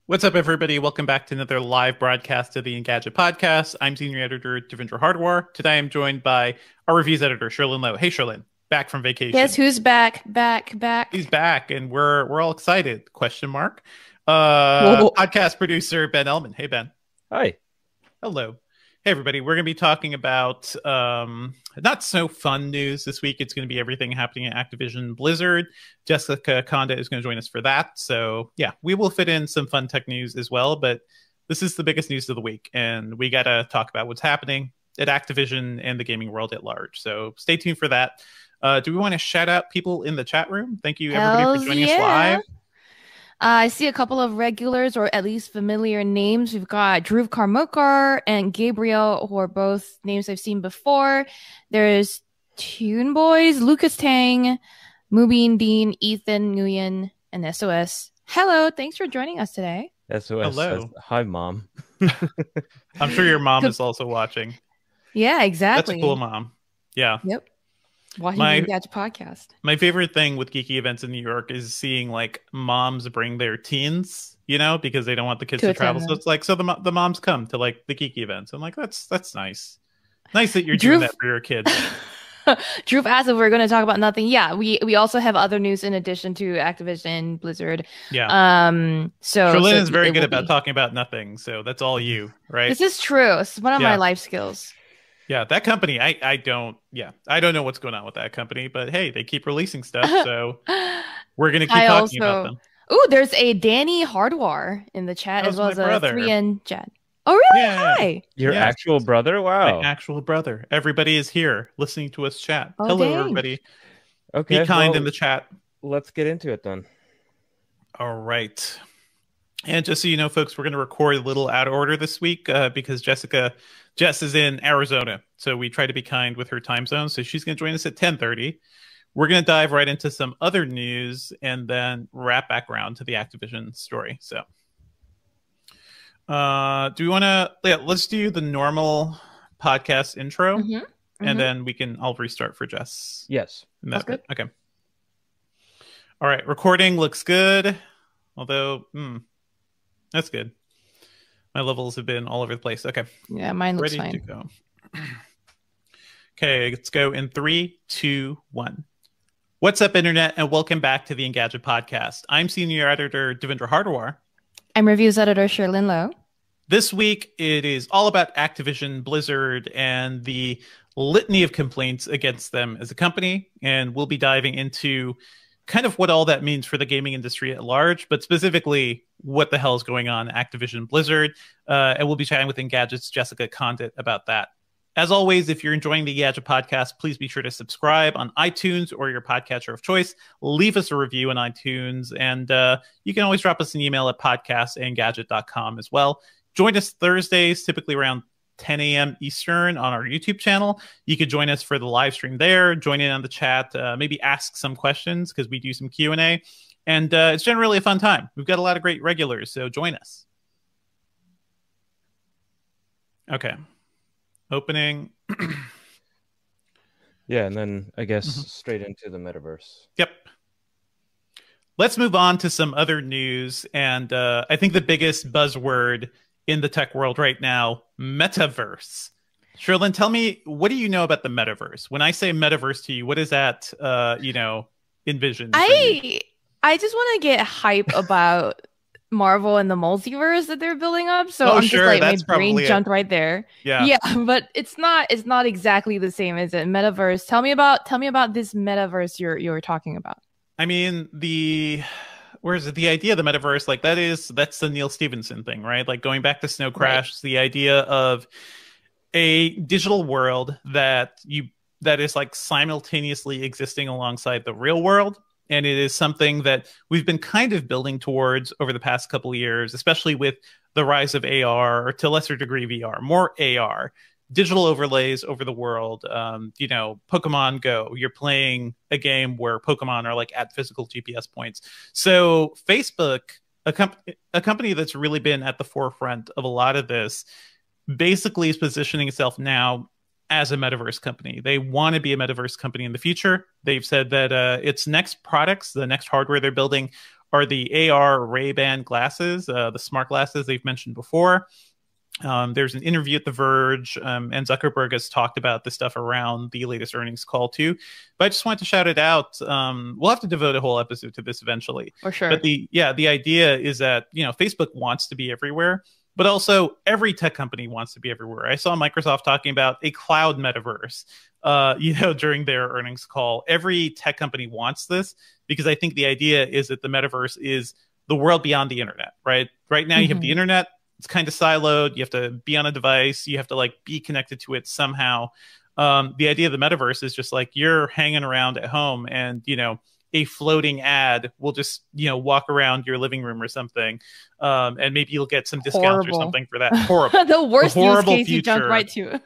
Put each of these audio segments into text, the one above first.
What's up, everybody? Welcome back to another live broadcast of the Engadget podcast. I'm senior editor Devindra Hardwar. Today I'm joined by our reviews editor, Sherlyn Lowe. Hey, Sherlyn, back from vacation. Guess who's back? Back. He's back, and we're all excited. Question mark. Whoa. Podcast producer Ben Elman. Hey, Ben. Hi. Hello. Hey, everybody. We're going to be talking about not so fun news this week. It's going to be everything happening at Activision Blizzard. Jessica Conda is going to join us for that. So, yeah, we will fit in some fun tech news as well. But this is the biggest news of the week. And we got to talk about what's happening at Activision and the gaming world at large. So stay tuned for that. Do we want to shout out people in the chat room? Thank you, everybody, for joining us live. I see a couple of regulars, or at least familiar names. We've got Dhruv Karmokar and Gabriel, who are both names I've seen before. There's Toon Boys, Lucas Tang, Mubin Dean, Ethan Nguyen, and SOS. Hello, thanks for joining us today. SOS Hello. says, hi, Mom. I'm sure your mom is also watching. Yeah, exactly. That's a cool mom. Yeah. Yep. Watching the Engadget podcast. My favorite thing with geeky events in New York is seeing like moms bring their teens, you know, because they don't want the kids to travel. So it's like, so the moms come to like the geeky events. I'm like, that's nice. Nice that you're doing that for your kids. Dhruv asked if we're going to talk about nothing. Yeah, we also have other news in addition to Activision Blizzard. Yeah. So Sherlyn is very good about talking about nothing. So that's all you, right? This is true. It's one of my life skills. Yeah, that company, I don't know what's going on with that company, but hey, they keep releasing stuff, so we're going to keep talking about them. Oh, there's a Danny Hardwar in the chat, as well as a 3N chat. Oh, really? Yeah. Hi. Your actual brother? Wow. My actual brother. Everybody is here listening to us chat. Oh, hello, dang. everybody. Okay. Be kind in the chat. Let's get into it then. All right. And just so you know, folks, we're going to record a little out of order this week because Jess is in Arizona. So we try to be kind with her time zone. So she's going to join us at 10:30. We're going to dive right into some other news and then wrap back around to the Activision story. So do we want to, let's do the normal podcast intro and then I'll restart for Jess. Yes. And that's good. Okay. All right. Recording looks good. Although, that's good. My levels have been all over the place. Okay. Yeah, mine looks Ready fine. to go. Okay, let's go in 3, 2, 1. What's up, Internet, and welcome back to the Engadget podcast. I'm senior editor Devindra Hardwar. I'm reviews editor Sherlyn Lowe. This week, it is all about Activision Blizzard and the litany of complaints against them as a company, and we'll be diving into kind of what all that means for the gaming industry at large, but specifically what the hell is going on at Activision Blizzard. And we'll be chatting with Engadget's Jessica Condit about that. As always, if you're enjoying the Engadget podcast, please be sure to subscribe on iTunes or your podcatcher of choice. Leave us a review on iTunes, and you can always drop us an email at podcast@engadget.com as well. Join us Thursdays, typically around 10 a.m. Eastern on our YouTube channel. You could join us for the live stream there, join in on the chat, maybe ask some questions because we do some Q&A. And it's generally a fun time. We've got a lot of great regulars, so join us. Okay. Opening. Yeah, and then I guess straight into the metaverse. Yep. Let's move on to some other news. And I think the biggest buzzword in the tech world right now, metaverse. Sherlyn, tell me, what do you know about the metaverse? When I say metaverse to you, what is that, envision? I just want to get hype about Marvel and the multiverse that they're building up. So I'm just like, my brain jumped right there. Yeah, but it's not exactly the same, is it? Metaverse. Tell me about this metaverse you're talking about. I mean, the idea of the metaverse, like that's the Neil Stephenson thing, right? Like going back to Snow Crash, right. The idea of a digital world that is like simultaneously existing alongside the real world. And it is something that we've been kind of building towards over the past couple of years, especially with the rise of AR, or to a lesser degree VR, more AR, digital overlays over the world. Pokemon Go, you're playing a game where Pokemon are like at physical GPS points. So Facebook, a company that's really been at the forefront of a lot of this, basically is positioning itself now as a metaverse company. They want to be a metaverse company in the future. They've said that its next products, the next hardware they're building, are the AR Ray-Ban glasses, the smart glasses they've mentioned before. There's an interview at The Verge, and Zuckerberg has talked about this stuff around the latest earnings call too. But I just wanted to shout it out. We'll have to devote a whole episode to this eventually. For sure. But the idea is that, Facebook wants to be everywhere, but also every tech company wants to be everywhere. I saw Microsoft talking about a cloud metaverse, during their earnings call. Every tech company wants this because I think the idea is that the metaverse is the world beyond the internet, right? Right now you have the internet. It's kind of siloed. You have to be on a device. You have to be connected to it somehow. The idea of the metaverse is just you're hanging around at home and, a floating ad will just, walk around your living room or something. And maybe you'll get some discounts or something for that. Horrible. The worst horrible use case you jumped right to.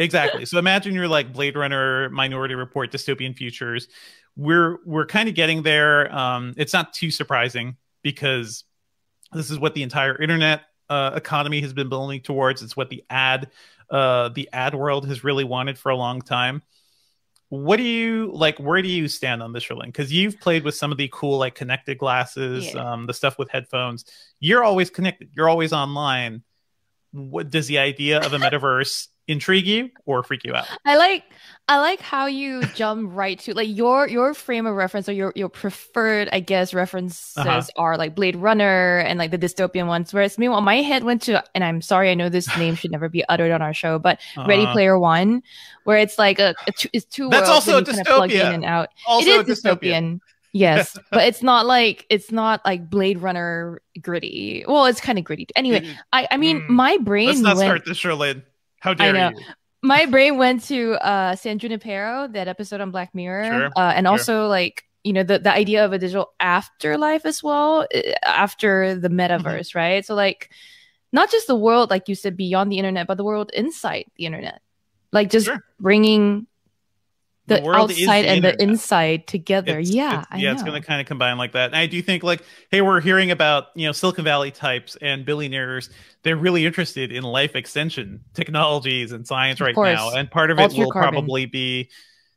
Exactly. So imagine you're Blade Runner, Minority Report, dystopian futures. We're kind of getting there. It's not too surprising because this is what the entire internet economy has been building towards. It's what the ad world has really wanted for a long time. What do you where do you stand on this, Cherlynn? Because you've played with some of the cool connected glasses, the stuff with headphones. You're always connected. You're always online. What does the idea of a metaverse intrigue you or freak you out? I like how you jump right to your frame of reference, or your preferred, I guess, references are Blade Runner and the dystopian ones. Whereas meanwhile, my head went to, and I'm sorry, I know this name should never be uttered on our show, but Ready Player One, where it's it's two That's worlds also and you kind of plug in and out. Also it is dystopian. Yes, but it's not like Blade Runner gritty. Well, it's kind of gritty. Anyway, I mean, my brain. Let's not start this, Cherlynn. How dare you? My brain went to San Junipero, that episode on Black Mirror, and also the idea of a digital afterlife as well, after the metaverse, right? So not just the world, like you said, beyond the internet, but the world inside the internet, bringing the outside and the inside together. It's going to kind of combine like that. And I do think hey, we're hearing about, Silicon Valley types and billionaires. They're really interested in life extension technologies and science right now. And part of it will probably be,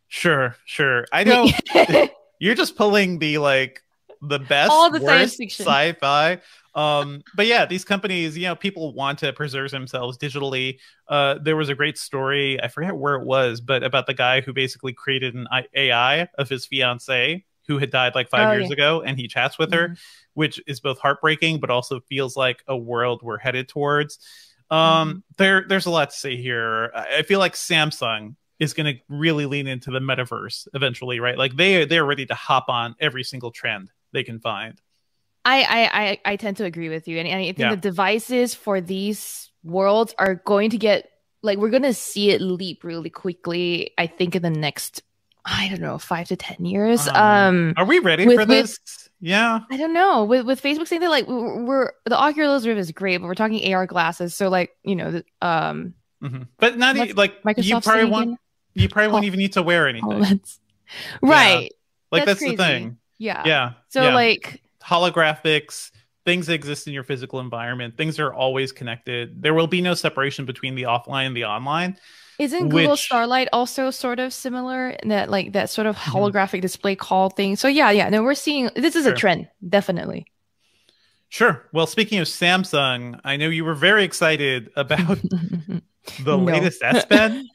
sure. I know you're just pulling the best, all the worst science fiction sci-fi. But yeah, these companies, people want to preserve themselves digitally. There was a great story, I forget where it was, but about the guy who basically created an AI of his fiance who had died 5 years ago, and he chats with her, which is both heartbreaking, but also feels like a world we're headed towards. There's a lot to say here. I feel like Samsung is going to really lean into the metaverse eventually, right? They're ready to hop on every single trend they can find. I tend to agree with you, and I think the devices for these worlds are going to get we're going to see it leap really quickly. I think in the next, I don't know, 5 to 10 years. Are we ready for this? Yeah, I don't know. With Facebook saying that we're the Oculus Rift is great, but we're talking AR glasses, so but not Microsoft you probably won't even need to wear anything. Right. That's crazy. The thing. Yeah. So holographics, things that exist in your physical environment, things are always connected. There will be no separation between the offline and the online. Isn't Google Starlight also sort of similar in that that sort of holographic display call thing? So no, we're seeing this is a trend, definitely. Sure. Well, speaking of Samsung, I know you were very excited about the latest S Pen.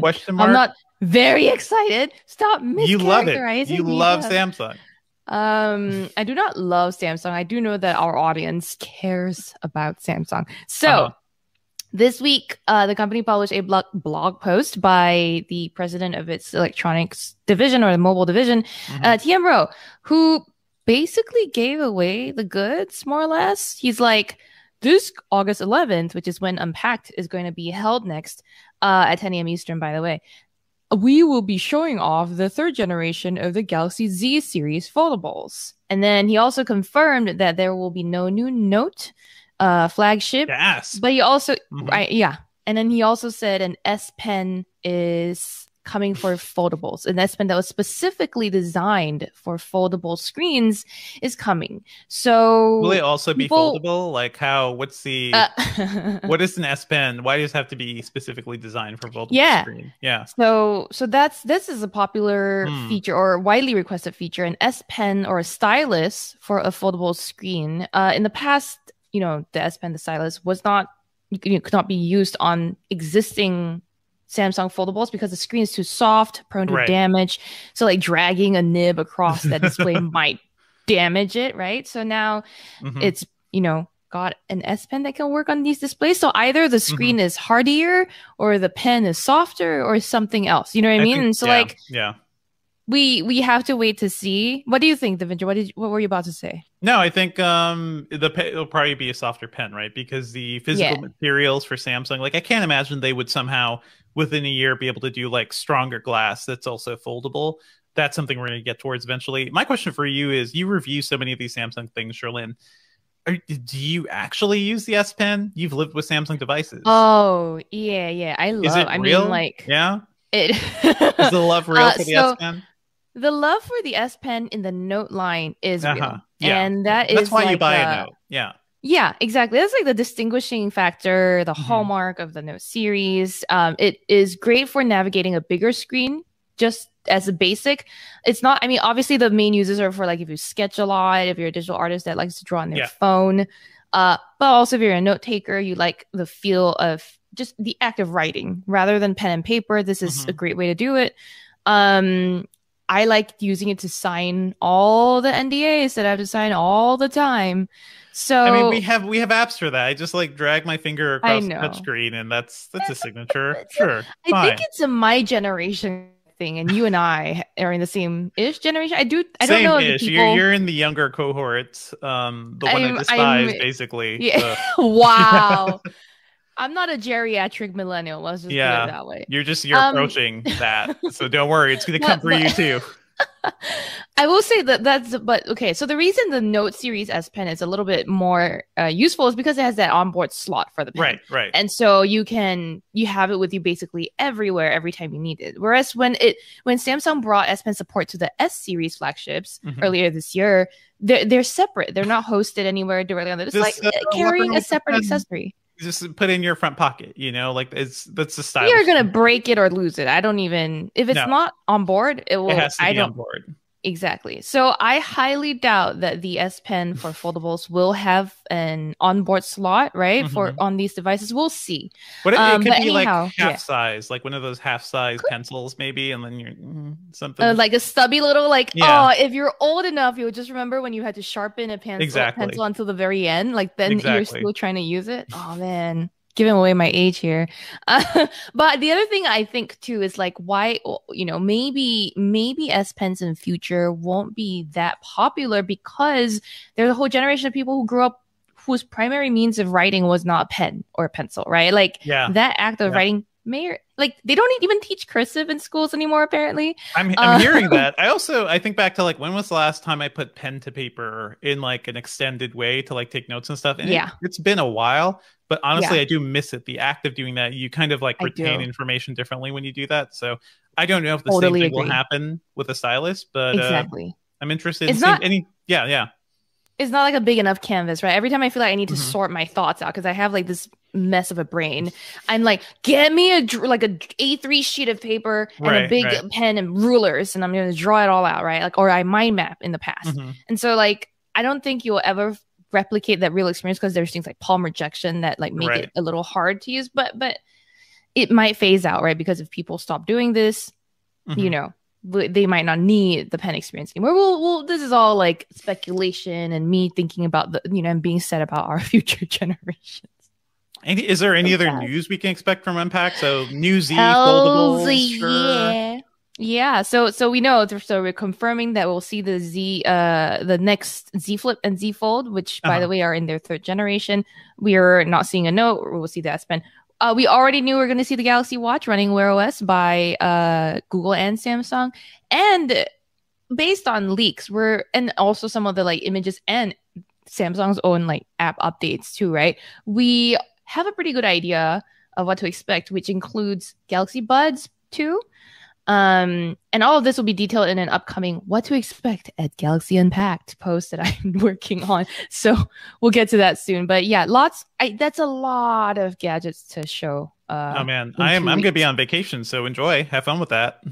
Question mark. I'm not very excited. Stop mischaracterizing. You love it. You love Samsung. I do not love Samsung. I do know that our audience cares about Samsung. So this week, the company published a blog post by the president of its electronics division, or the mobile division, Tienro, who basically gave away the goods, more or less. He's this August 11th, which is when Unpacked is going to be held next, at 10 a.m. Eastern, by the way. We will be showing off the third generation of the Galaxy Z series foldables. And then he also confirmed that there will be no new Note flagship. Yes. But he also, And then he also said an S Pen is coming for foldables. An S Pen that was specifically designed for foldable screens is coming. So will it also be people- foldable? Like how? What's the what is an S Pen? Why does it have to be specifically designed for foldable Yeah. screen? Yeah. So this is a popular feature or widely requested feature, an S Pen or a stylus for a foldable screen. In the past, the S Pen, the stylus was not could not be used on existing Samsung foldables because the screen is too soft, prone to damage. So like dragging a nib across that display might damage it, right? So now it's, got an S Pen that can work on these displays. So either the screen is hardier or the pen is softer or something else. You know what I mean? Think, and so we have to wait to see. What do you think, Devindra? What were you about to say? No, I think it'll probably be a softer pen, right? Because the physical materials for Samsung, like I can't imagine they would somehow within a year be able to do like stronger glass that's also foldable. That's something we're going to get towards eventually. My question for you is, you review so many of these Samsung things, Cherlynn. Do you actually use the S Pen? You've lived with Samsung devices. Oh, yeah. Is it real? Yeah. Is the love real for the S Pen? The love for the S Pen in the Note line is real. Yeah. And that's why like you buy a Note. Yeah. Yeah, exactly. That's like the distinguishing factor, the hallmark of the Note series. It is great for navigating a bigger screen, just as a basic. It's not, obviously the main uses are for like if you sketch a lot, if you're a digital artist that likes to draw on their phone. But also if you're a note taker, you like the feel of just the act of writing rather than pen and paper. This is a great way to do it. I like using it to sign all the NDAs that I have to sign all the time. So we have apps for that. I just like drag my finger across the touchscreen, and that's a signature. Sure, I think it's a my generation thing, and you and I are in the same-ish generation. I don't know if people... You're in the younger cohorts. The one I despise, basically. Yeah. Wow. I'm not a geriatric millennial. Let's just put it that way. You're approaching that, so don't worry. It's going to come for you too. I will say but okay. So the reason the Note series S Pen is a little bit more useful is because it has that onboard slot for the pen. Right. And so you have it with you basically everywhere, every time you need it. Whereas when Samsung brought S Pen support to the S series flagships earlier this year, they're separate. They're not hosted anywhere directly on it. It's carrying a separate accessory. Just put it in your front pocket, that's the style. You're gonna break it or lose it. I don't even, if it's not on board, it has to be on board. Exactly. So I highly doubt that the S Pen for foldables will have an onboard slot, right? On these devices. We'll see. But it could be like half size, like one of those half size pencils, maybe, and then you're something like a stubby little if you're old enough, you'll just remember when you had to sharpen a pencil until the very end. Like then you're still trying to use it. Oh man. Giving away my age here. But the other thing I think too is like why, maybe S Pens in future won't be that popular because there's a whole generation of people who grew up whose primary means of writing was not a pen or a pencil, right? Like that act of writing they don't even teach cursive in schools anymore, apparently. I'm hearing that. I think back to like, when was the last time I put pen to paper in like an extended way to like take notes and stuff? And it's been a while. But honestly, I do miss it. The act of doing that, you kind of like retain information differently when you do that. So I don't know if the same thing will happen with a stylus, but I'm interested in seeing any. Yeah. It's not like a big enough canvas, right? Every time I feel like I need to sort my thoughts out because I have like this mess of a brain, I'm like, get me a A3 sheet of paper and a big pen and rulers, and I'm going to draw it all out, right? Like, or I mind map in the past. And so like, I don't think you'll ever replicate that real experience because there's things like palm rejection that like make it a little hard to use, but it might phase out, right? Because if people stop doing this, they might not need the pen experience anymore. This is all like speculation and me thinking about and being sad about our future generations. And is there any other news we can expect from Unpacked? So new Z foldables, sure. Yeah, so we know. So we're confirming that we'll see the Z, the next Z Flip and Z Fold, which by the way are in their third generation. We are not seeing a Note. We'll see the S Pen. We already knew we were going to see the Galaxy Watch running Wear OS by Google and Samsung, and based on leaks, and also some of the like images and Samsung's own like app updates too, right? We have a pretty good idea of what to expect, which includes Galaxy Buds 2. And all of this will be detailed in an upcoming What to Expect at Galaxy Unpacked post that I'm working on. So we'll get to that soon. But yeah, that's a lot of gadgets to show. Oh man, I'm going to be on vacation, so enjoy. Have fun with that.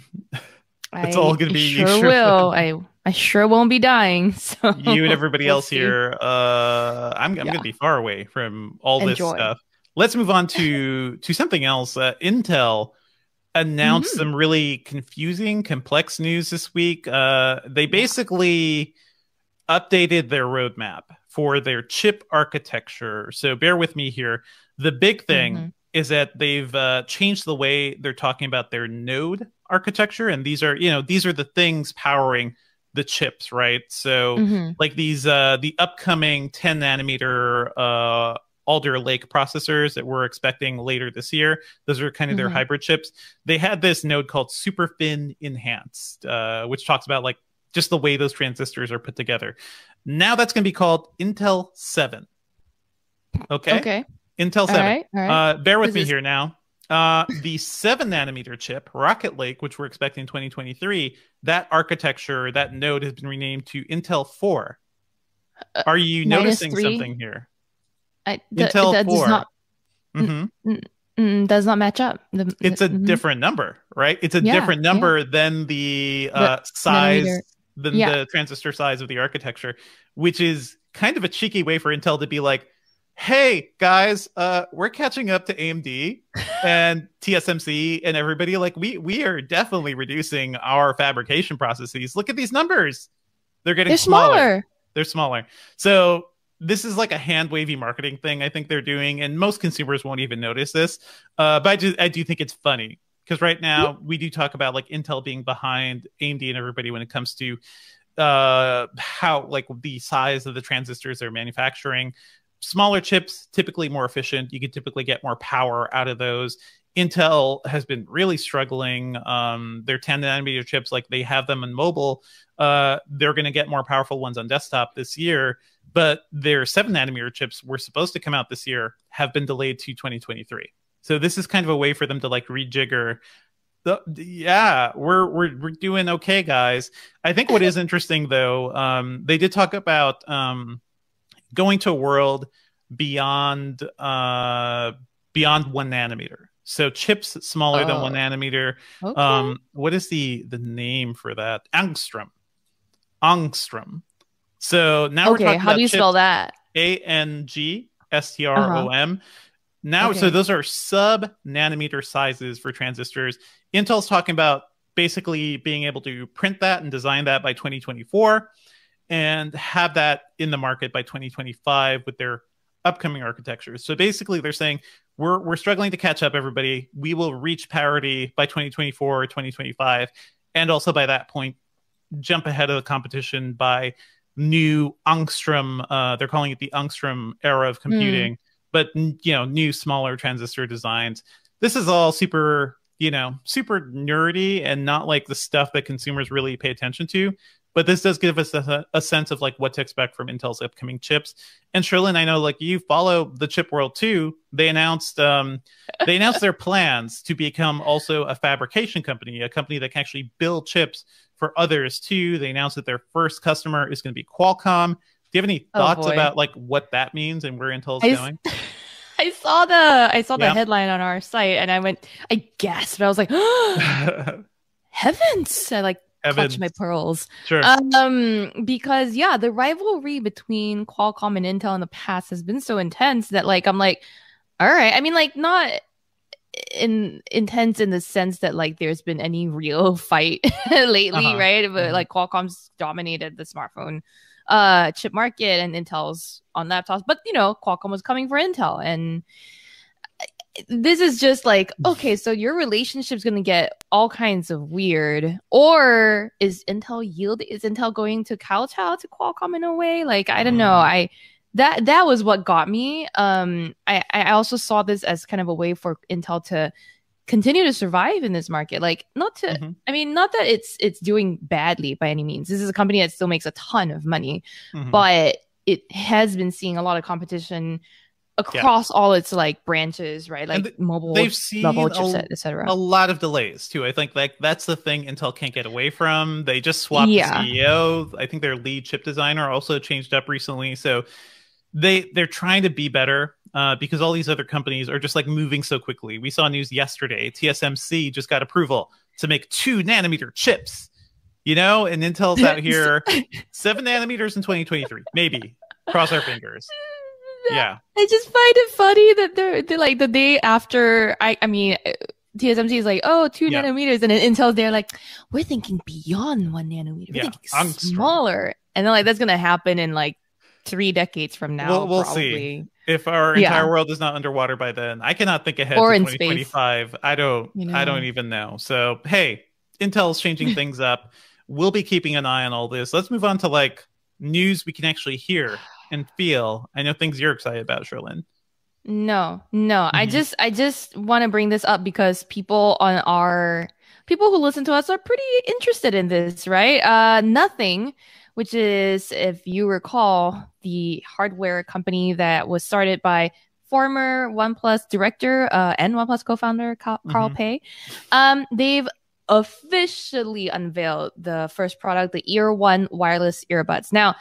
It's all going to be sure will. I sure won't be dying. So you and everybody else here. I'm going to be far away from all this stuff. Let's move on to something else. Intel announced some really confusing, complex news this week. They basically updated their roadmap for their chip architecture. So bear with me here. The big thing is that they've changed the way they're talking about their node architecture, and these are the things powering the chips, right? So like these the upcoming 10 nanometer Alder Lake processors that we're expecting later this year, those are kind of their hybrid chips. They had this node called SuperFin Enhanced, which talks about like just the way those transistors are put together. Now that's going to be called Intel 7. Okay. Intel 7. All right. Bear with me here now. The 7 nanometer chip, Rocket Lake, which we're expecting in 2023, that architecture, that node has been renamed to Intel 4. Are you noticing something here? Intel 4 does not match up. It's a different number, right? It's a different number than the size, the transistor size of the architecture, which is kind of a cheeky way for Intel to be like, hey guys, we're catching up to AMD and TSMC and everybody. Like we are definitely reducing our fabrication processes. Look at these numbers. They're smaller. They're smaller. So this is like a hand wavy marketing thing I think they're doing, and most consumers won't even notice this. But I do think it's funny because right now we do talk about like Intel being behind AMD and everybody when it comes to how like the size of the transistors they're manufacturing. Smaller chips, typically more efficient. You can typically get more power out of those. Intel has been really struggling. Their 10 nanometer chips, like they have them in mobile. They're going to get more powerful ones on desktop this year, but their 7 nanometer chips were supposed to come out this year, have been delayed to 2023. So this is kind of a way for them to like rejigger. We're doing okay, guys. I think what is interesting though, they did talk about going to a world beyond 1 nanometer. So chips smaller than 1 nanometer. Okay. What is the name for that? Angstrom. So now we're talking how do you spell that? ANGSTROM. Now, so those are sub-nanometer sizes for transistors. Intel's talking about basically being able to print that and design that by 2024 and have that in the market by 2025 with their upcoming architectures. So basically they're saying, we're struggling to catch up, everybody. We will reach parity by 2024 or 2025. And also by that point, jump ahead of the competition by new angstrom. They're calling it the angstrom era of computing, but new smaller transistor designs. This is all super nerdy and not like the stuff that consumers really pay attention to. But this does give us a sense of like what to expect from Intel's upcoming chips. And Sherlyn, I know like you follow the chip world too. They announced their plans to become also a fabrication company, a company that can actually build chips for others too. They announced that their first customer is going to be Qualcomm. Do you have any thoughts about like what that means and where Intel's going? I saw the headline on our site and I gasped. I was like, oh, heavens! I like clutch my pearls. Sure. Because the rivalry between Qualcomm and Intel in the past has been so intense that like I'm like, all right. I mean, like not intense in the sense that like there's been any real fight lately, right? But like Qualcomm's dominated the smartphone chip market and Intel's on laptops. But Qualcomm was coming for Intel, and this is just like, okay, so your relationship's going to get all kinds of weird. Or is Intel going to kowtow to Qualcomm in a way? Like, I don't know. That was what got me. I also saw this as kind of a way for Intel to continue to survive in this market. Like, I mean, not that it's doing badly by any means. This is a company that still makes a ton of money, but it has been seeing a lot of competition across all its like branches, right? And Like mobile they've seen level chipset, etc. a lot of delays too. I think like that's the thing Intel can't get away from. They just swapped the CEO. I think their lead chip designer also changed up recently. So they're trying to be better because all these other companies are just like moving so quickly. We saw news yesterday. TSMC just got approval to make 2 nanometer chips. You know, and Intel's out here 7 nanometers in 2023, maybe. Cross our fingers. Yeah, I just find it funny that they're like the day after. I mean, TSMC is like, oh, 2 nanometers, and then Intel's there like, we're thinking beyond 1 nanometer. We're thinking smaller, and then like that's gonna happen in like 3 decades from now. We'll see if our entire world is not underwater by then. I cannot think ahead or to in 2025. Space. I don't even know. So hey, Intel's changing things up. We'll be keeping an eye on all this. Let's move on to like news we can actually hear and feel. I know things you're excited about, Sherlyn. No. I just want to bring this up because people who listen to us are pretty interested in this, right? Nothing, which is, if you recall, the hardware company that was started by former OnePlus director and OnePlus co-founder Carl Pei. They've officially unveiled the first product, the Ear One wireless earbuds. Now,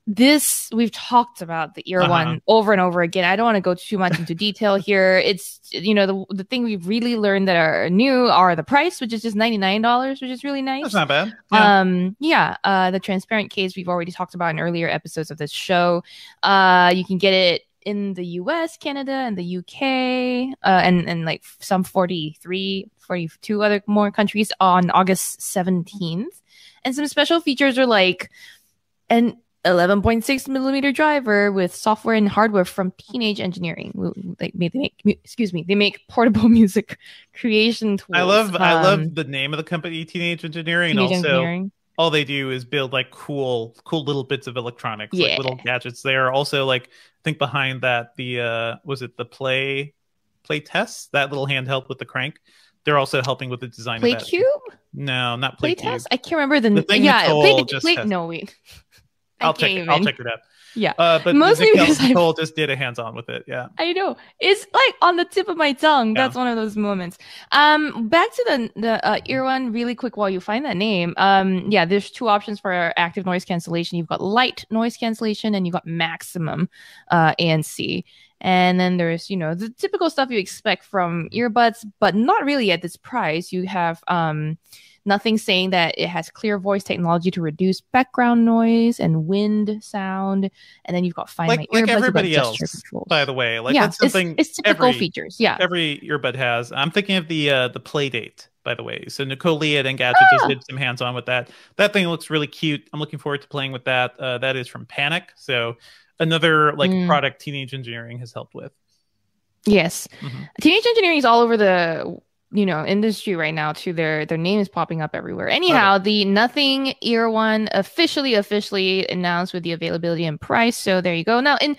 we've talked about the Ear One over and over again. I don't want to go too much into detail here. It's, the thing we've really learned that are new are the price, which is just $99, which is really nice. That's not bad. The transparent case we've already talked about in earlier episodes of this show. You can get it in the US, Canada, and the UK, and like some 42 other more countries on August 17th. And some special features are like an 11.6 millimeter driver with software and hardware from Teenage Engineering. They make portable music creation tools. I love the name of the company, Teenage Engineering. All they do is build like cool little bits of electronics, like little gadgets. They are also like, I think behind that, was it the Play Test, that little handheld with the crank? They're also helping with the design Play of that. Cube? No, not Play Cube. Test? I can't remember the thing. No, wait. I'll check it out. Yeah. But mostly because Nicole just did a hands-on with it. Yeah. I know. It's like on the tip of my tongue. That's one of those moments. Back to the Ear One really quick while you find that name. There's 2 options for active noise cancellation. You've got light noise cancellation and you've got maximum ANC. And then there's, the typical stuff you expect from earbuds, but not really at this price. You have nothing saying that it has clear voice technology to reduce background noise and wind sound. And then you've got Find My Earbuds. Like everybody else, by the way. Like that's something it's typical features. Yeah. Every earbud has. I'm thinking of the Playdate, by the way. So Nicole Lee at Engadget just did some hands-on with that. That thing looks really cute. I'm looking forward to playing with that. That is from Panic. So another product Teenage Engineering has helped with. Yes. Teenage Engineering is all over the industry right now too. Their name is popping up everywhere. Anyhow, the Nothing Ear One officially announced with the availability and price. So there you go. Now in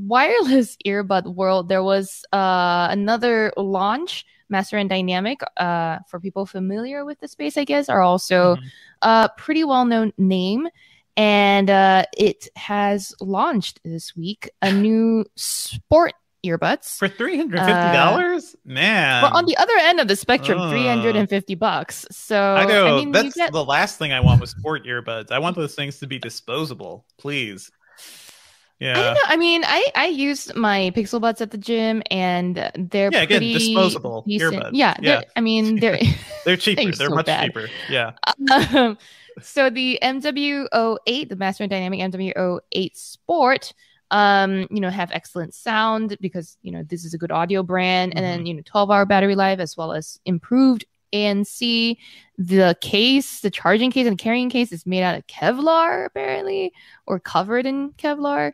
wireless earbud world, there was another launch. Master and Dynamic, for people familiar with the space, I guess, are also a pretty well-known name. And it has launched this week a new sport earbuds for $350. Man, we're on the other end of the spectrum. $350. So I know that's the last thing I want with sport earbuds. I want those things to be disposable, please. Yeah, I don't know. I mean, I use my Pixel Buds at the gym, and they're pretty disposable decent. earbuds. Yeah, they're cheaper. They're much cheaper. Yeah. So the MW08, the Master and Dynamic MW08 Sport, have excellent sound because, this is a good audio brand. And then, 12-hour battery life as well as improved ANC. The case, the charging case and carrying case is made out of Kevlar, apparently, or covered in Kevlar.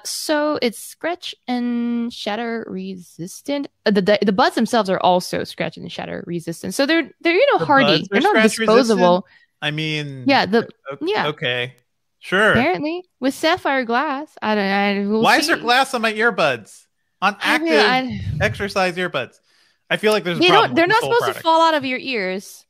So it's scratch and shatter resistant. The buds themselves are also scratch and shatter resistant. So they're hardy. They're not disposable. Resistant? I mean, okay, sure. Apparently, with sapphire glass, I don't. Why is there glass on my earbuds? On active exercise earbuds, I feel like there's a problem. They're not supposed to fall out of your ears.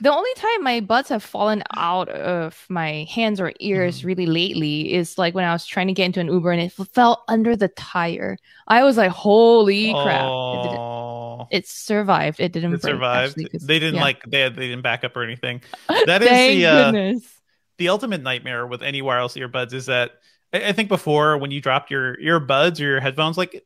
The only time my buds have fallen out of my hands or ears Mhm. really lately is like when I was trying to get into an Uber and it fell under the tire. I was like, holy crap. Oh, It survived. It didn't it break actually survived. 'cause They didn't yeah. like they didn't back up or anything. That is Thank goodness. the ultimate nightmare with any wireless earbuds is that I think before when you dropped your earbuds or your headphones, like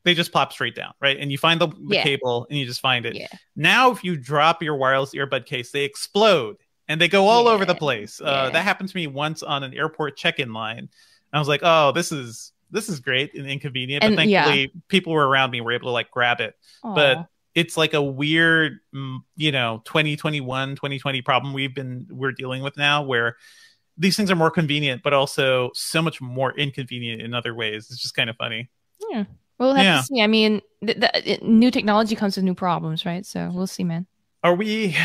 they just plop straight down, right? And you find the Yeah. cable and you just find it. Yeah. Now, if you drop your wireless earbud case, they explode and they go all over the Yeah. place. Yeah. That happened to me once on an airport check-in line. I was like, oh, this is great and inconvenient. But And yeah. thankfully, people were around me were able to like grab it. But Aw. it's like a weird, 2021, 2020 problem we're dealing with now where these things are more convenient, but also so much more inconvenient in other ways. It's just kind of funny. Yeah. We'll have Yeah. to see. I mean, new technology comes with new problems, right? So we'll see, man. Are we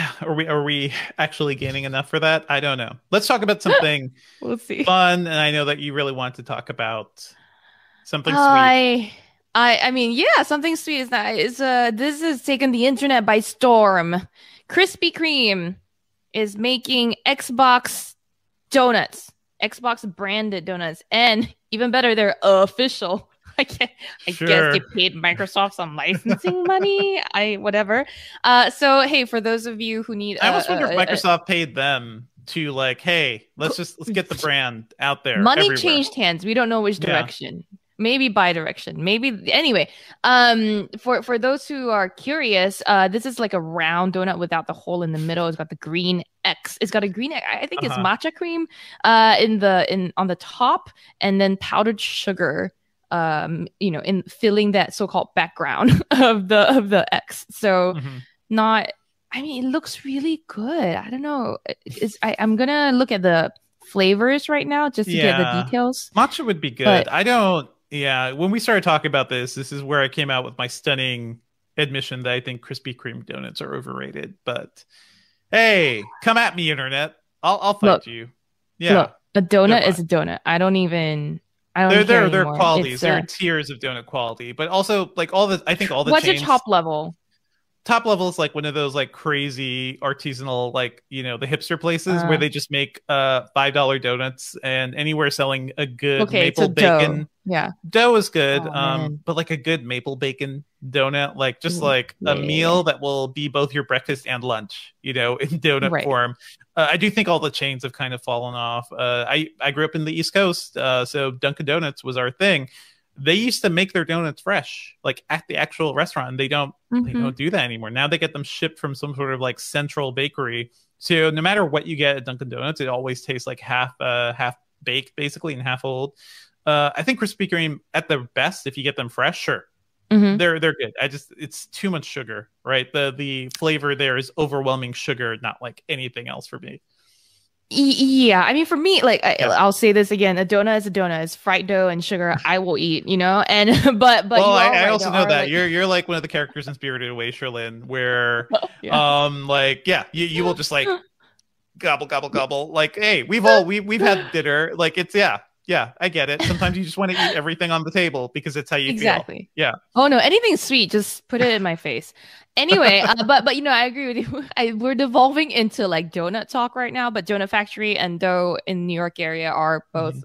actually gaining enough for that? I don't know. Let's talk about something We'll see. fun. And I know that you really want to talk about something sweet. I mean, yeah, something sweet is that this has taken the internet by storm. Krispy Kreme is making Xbox donuts, Xbox branded donuts, and even better, they're official. I guess they paid Microsoft some licensing money. Whatever. So hey, for those of you who need, I almost wonder if Microsoft paid them to like, hey, let's get the brand out there. Money everywhere. changed hands. We don't know which direction. Yeah. Maybe bi-direction. Maybe anyway. For those who are curious, this is like a round donut without the hole in the middle. It's got the green X. It's got a green X. I think it's matcha cream on the top, and then powdered sugar. In filling that so-called background of the X. So not. I mean, it looks really good. I don't know. I'm gonna look at the flavors right now just to get the details. Matcha would be good. Yeah, when we started talking about this is where I came out with my stunning admission that I think Krispy Kreme donuts are overrated. But hey, come at me, internet. I'll fight you. Yeah, look, a donut is a donut. They're qualities. There are tiers of donut quality, but also like I think all the what's chains, your top level? Top level is like one of those like crazy artisanal, like, the hipster places where they just make $5 donuts, and anywhere selling a good maple bacon. Dough. Yeah. Dough is good. But like a good maple bacon donut, like just like a meal that will be both your breakfast and lunch, in donut form. I do think all the chains have kind of fallen off. I grew up in the East Coast, so Dunkin' Donuts was our thing. They used to make their donuts fresh, like at the actual restaurant, and they don't do that anymore. Now they get them shipped from some sort of like central bakery. So no matter what you get at Dunkin' Donuts, it always tastes like half baked basically and half old. I think Krispy Kreme at their best, if you get them fresh, sure. They're good. It's too much sugar, right? The flavor there is overwhelming sugar, not like anything else for me. Yeah, I mean, for me, like I'll say this again: a donut is a donut. It's fried dough and sugar. I will eat, and but well, I also know that you're like one of the characters in Spirited Away, Sherlyn, where you will just like gobble gobble gobble. Like, hey, we've had dinner. Like it's yeah, I get it. Sometimes you just want to eat everything on the table because it's how you feel. Yeah. Oh no, anything sweet, just put it in my face. Anyway, but I agree with you. We're devolving into like donut talk right now, but Donut Factory and Dough in New York area are both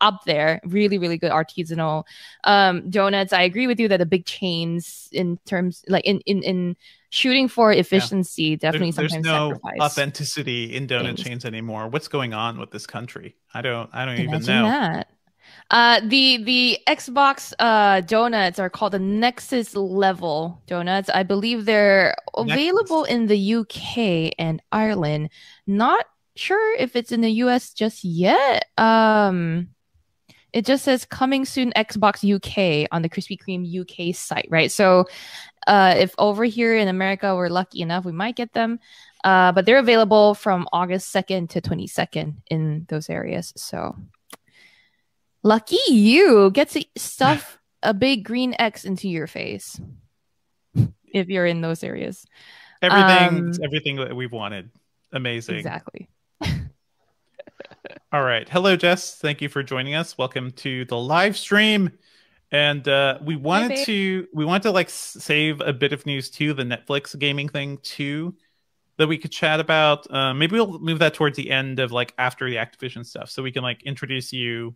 up there. Really, really good artisanal donuts. I agree with you that the big chains in terms like in shooting for efficiency definitely there's sometimes no sacrifice authenticity in donut chains anymore. What's going on with this country? I don't even know. That. The Xbox donuts are called the Nexus level donuts. I believe they're available in the UK and Ireland. Not sure if it's in the US just yet. It just says coming soon Xbox UK on the Krispy Kreme UK site, right? So if over here in America we're lucky enough, we might get them. But they're available from August 2nd to 22nd in those areas. So lucky you get to stuff a big green X into your face if you're in those areas. Everything that we've wanted. Amazing. Exactly. All right. Hello, Jess. Thank you for joining us. Welcome to the live stream. And we wanted to like save a bit of news too, the Netflix gaming thing too. that we could chat about. Maybe we'll move that towards the end of like after the Activision stuff, so we can like introduce you,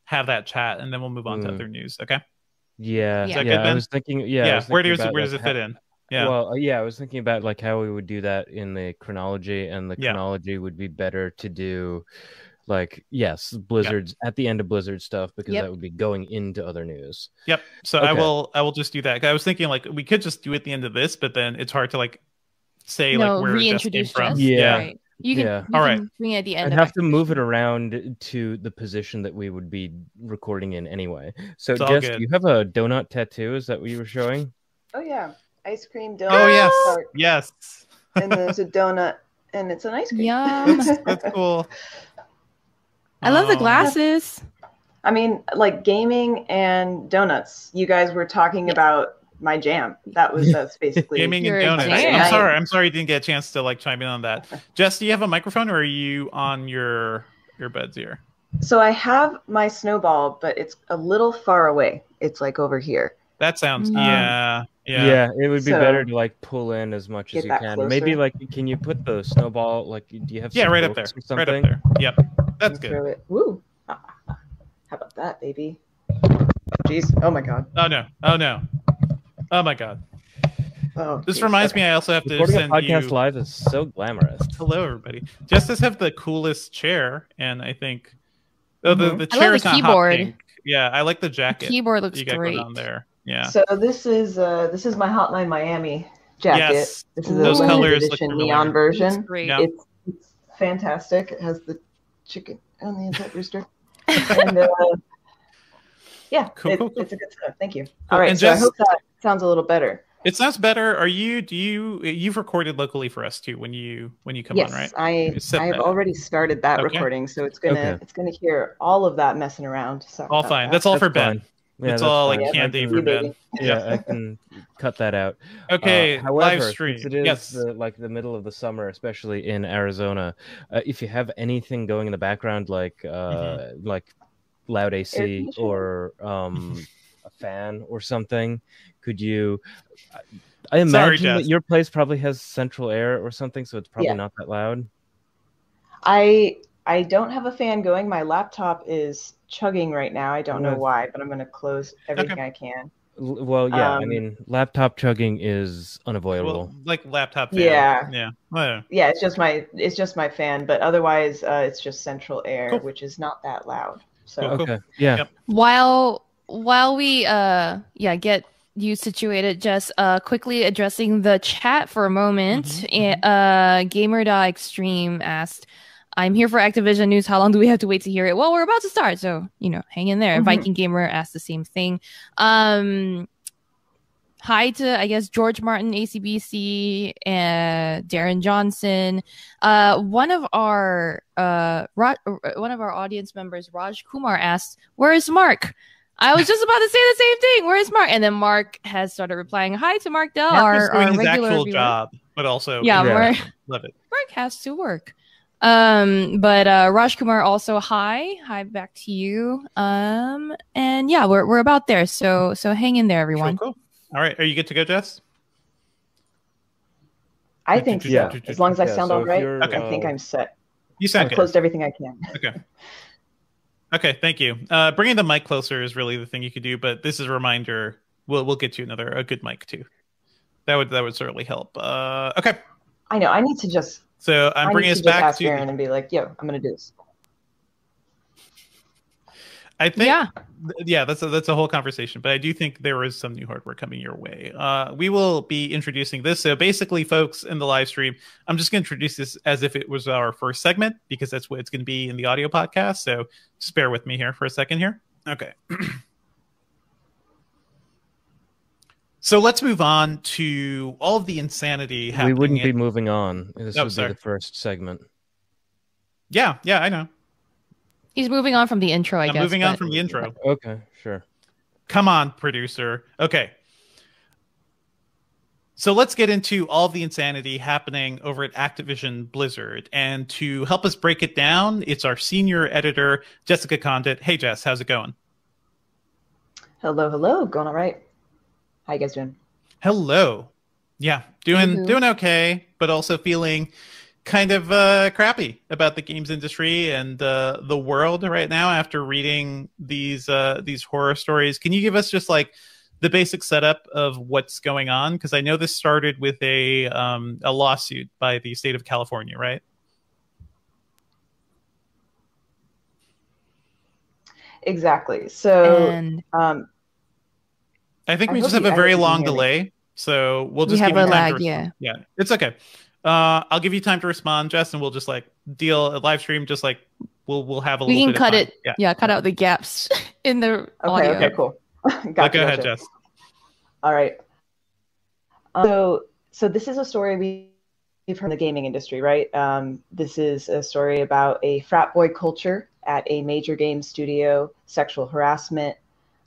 have that chat, and then we'll move on to other news. Okay. Yeah, Is that yeah. good, Ben? I was thinking, Where does it fit in? Yeah. Well, yeah, I was thinking about like how we would do that in the chronology, and the Yeah. chronology would be better to do, like, yes, Blizzard's at the end of Blizzard stuff, because Yep. that would be going into other news. Yep. So Okay. I will just do that. I was thinking like we could just do it at the end of this, but then it's hard to like say No, like where Jess came reintroduce from. Jess. Yeah. Right. You can, Yeah. you All can right. bring it at the end I'd of have to move it Activision. around to the position that we would be recording in anyway. So, It's all Jess, good. you have a donut tattoo? Is that what you were showing? Oh yeah, ice cream donut. Oh yes, tart, yes. and there's a donut, and it's an ice cream. Yum. That's cool. I love the Um, glasses. I mean, like gaming and donuts. You guys were talking about my jam. That's basically Gaming and You're a donuts. jam. I'm sorry you didn't get a chance to like chime in on that. Jess, do you have a microphone, or are you on your earbuds here? So I have my snowball, but it's a little far away. It's like over here. That sounds Um, yeah. It would be So- better to like pull in as much as Get you that can. Maybe closer. like, can you put the snowball, like, do you have Yeah, some right up there. ropes or Right up something? there. Yep. That's good. Throw it. Woo! How about that, baby? Jeez! Oh my God! Oh no. Oh no. Oh my god. Oh, This geez. reminds Okay. me I also have to Recording a send podcast you live is so glamorous. hello everybody. Jess does have the coolest chair, and I think the I love chair the is not hot keyboard. pink. Yeah, I like the jacket. Keyboard looks you got great. going on there. Yeah. So this is my Hotline Miami jacket. Yes. This is Those a limited colors look edition familiar. neon Looks version. great. Yeah. It's fantastic. It has the chicken on the inside rooster. And yeah, Cool, cool. it's a good stuff. Thank you. All right, And so I just- hope that sounds a little better. It sounds better. You've recorded locally for us too when you come Yes, on, right? I Set have that. already started that Okay. recording, so it's Okay. gonna hear all of that messing around. Sorry All about fine. that. That's all for Ben. fine. Yeah, It's that's all fine. like Yeah, candy I for can- Ben. Yeah, I can cut that out. Okay, However, live stream. since it is Yes. like the middle of the summer, especially in Arizona, if you have anything going in the background, like like loud AC conditioning? or a fan or something, could you? I imagine Sorry, that Jess. your place probably has central air or something, so it's probably Yeah. not that loud. I don't have a fan going. My laptop is chugging right now. I don't know Yeah. why, but I'm gonna close everything I can. Well, yeah, I Um, mean, laptop chugging is unavoidable. Well, like laptop fan. Yeah. Yeah. Well, Yeah, it's just my fan, but otherwise it's just central air, Cool. which is not that loud. So Cool. Okay, yeah. Yep. While we get you situated, just quickly addressing the chat for a moment. Gamer.extreme asked, "I'm here for Activision news. How long do we have to wait to hear it?" Well, we're about to start, so hang in there. Mhm. Viking Gamer asked the same thing. Hi to, I guess, George Martin, ACBC, and Darren Johnson. One of our audience members, Raj Kumar, asked, "Where is Mark?" I was just about to say the same thing. Where is Mark? And then Mark has started replying, "Hi to Mark Dell, Mark is our doing his regular actual viewer." job, but also Yeah, Yeah. Mark love it. has to work. But Raj Kumar also hi back to you. And yeah, we're about there. So hang in there, everyone. Cool. All right, are you good to go, Jess? I think so. Yeah. As long as I Yeah, sound so all if right, you're, I think I'm set. You sound I've good. closed everything I can. Okay, thank you. Bringing the mic closer is really the thing you could do, but this is a reminder. We'll get you a good mic too. That would certainly help. Okay, I know. I need to just. so I'm I bringing need us to just back ask to. Aaron and be like, "Yo, I'm gonna do this." I think, Yeah. that's a whole conversation, but I do think there is some new hardware coming your way. We will be introducing this. So basically, folks, in the live stream, I'm just going to introduce this as if it was our first segment because that's what it's going to be in the audio podcast. So just bear with me here for a second here. Okay. So let's move on to all of the insanity We happening. wouldn't be moving on. This Oh, would sorry. be the first segment. Yeah, I know. He's moving on from the intro, I I'm guess. moving on but- from the intro. Okay, sure. Come on, producer. Okay. So let's get into all the insanity happening over at Activision Blizzard. And to help us break it down, it's our senior editor, Jessica Condit. Hey, Jess, how's it going? Hello, going all right? How you guys doing? Hello. Yeah, Boo-hoo. doing okay, but also feeling kind of crappy about the games industry and the world right now after reading these horror stories. Can you give us just like the basic setup of what's going on? Because I know this started with a lawsuit by the state of California, right? Exactly. So And I think I we just hope have you a I very hope you can long hear me. delay, so we'll we just have give you a time to lag, respond. yeah. Yeah, it's okay. I'll give you time to respond, Jess, and we'll just like deal a live stream. Just like we'll have a We little can bit of cut time. it, Yeah. yeah, cut out the gaps in the Okay, audio. okay, Yep. cool. But Gotcha, go ahead, gotcha. Jess. All right. So this is a story we've heard in the gaming industry, right? This is a story about a frat boy culture at a major game studio, sexual harassment,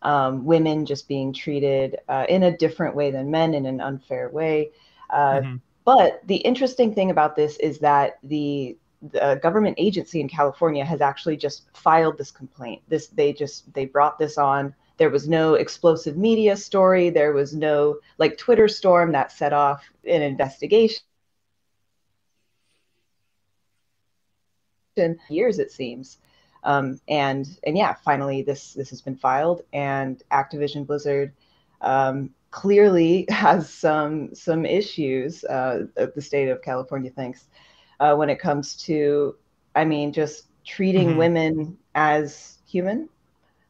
women just being treated in a different way than men, in an unfair way. Uh, Hmm. but the interesting thing about this is that the government agency in California has actually just filed this complaint. They brought this on. There was no explosive media story. There was no like Twitter storm that set off an investigation. Years it seems, and yeah, finally this has been filed, and Activision Blizzard clearly has some issues. The state of California thinks when it comes to, I mean, just treating Hmm. women as human.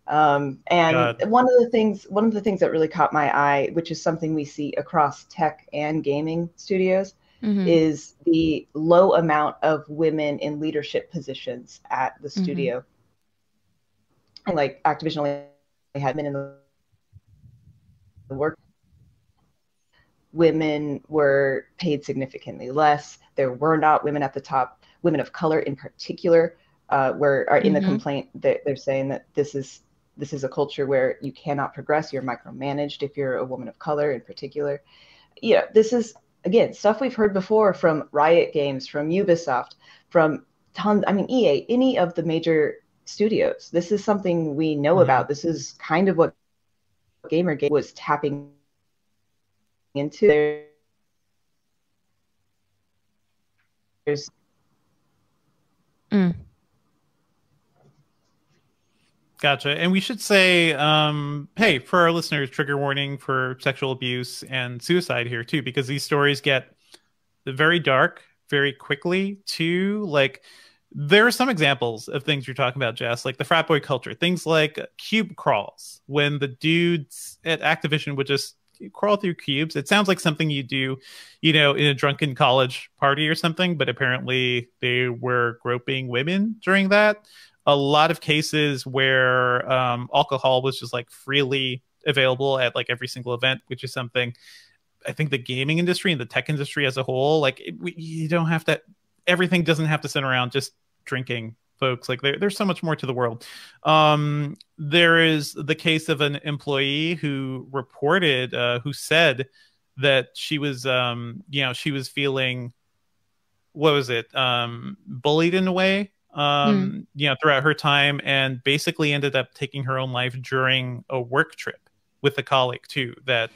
And God. one of the things that really caught my eye, which is something we see across tech and gaming studios, Mm-hmm. is the low amount of women in leadership positions at the Mm-hmm. studio. And like Activision only had men in the work. Women were paid significantly less. There were not women at the top. Women of color, in particular, are in the Mm-hmm. complaint. They're saying that this is a culture where you cannot progress. You're micromanaged if you're a woman of color, in particular. Yeah, this is again stuff we've heard before from Riot Games, from Ubisoft, from tons. I mean, EA, any of the major studios. This is something we know Hmm. about. This is kind of what Gamergate was tapping into. There's Mm. Gotcha. And we should say, hey, for our listeners, trigger warning for sexual abuse and suicide here too, because these stories get very dark very quickly too. Like there are some examples of things you're talking about, Jess, like the frat boy culture, things like cube crawls, when the dudes at Activision would just crawl through cubes. It sounds like something you do, you know, in a drunken college party or something, but apparently they were groping women during that. A lot of cases where alcohol was just like freely available at like every single event, which is something I think the gaming industry and the tech industry as a whole, like you don't have to, everything doesn't have to sit around just drinking, folks. Like there's so much more to the world. There is the case of an employee who reported, who said that she was, you know, she was feeling, what was it, bullied in a way, Mm. you know, throughout her time, and basically ended up taking her own life during a work trip with a colleague too. That,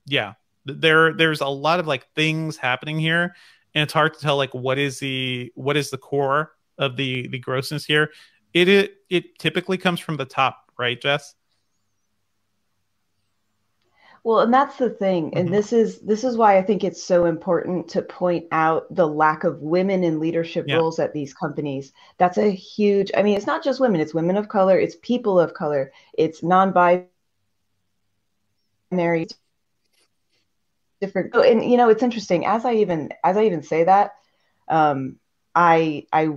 yeah, there's a lot of like things happening here, and it's hard to tell like what is the core of the grossness here. It typically comes from the top, right, Jess? Well, and that's the thing. And Hmm. this is why I think it's so important to point out the lack of women in leadership Yeah. roles at these companies. That's a huge, I mean, it's not just women, it's women of color, it's people of color, it's non-binary, different. Oh, and you know, it's interesting. As I even say that, um, I I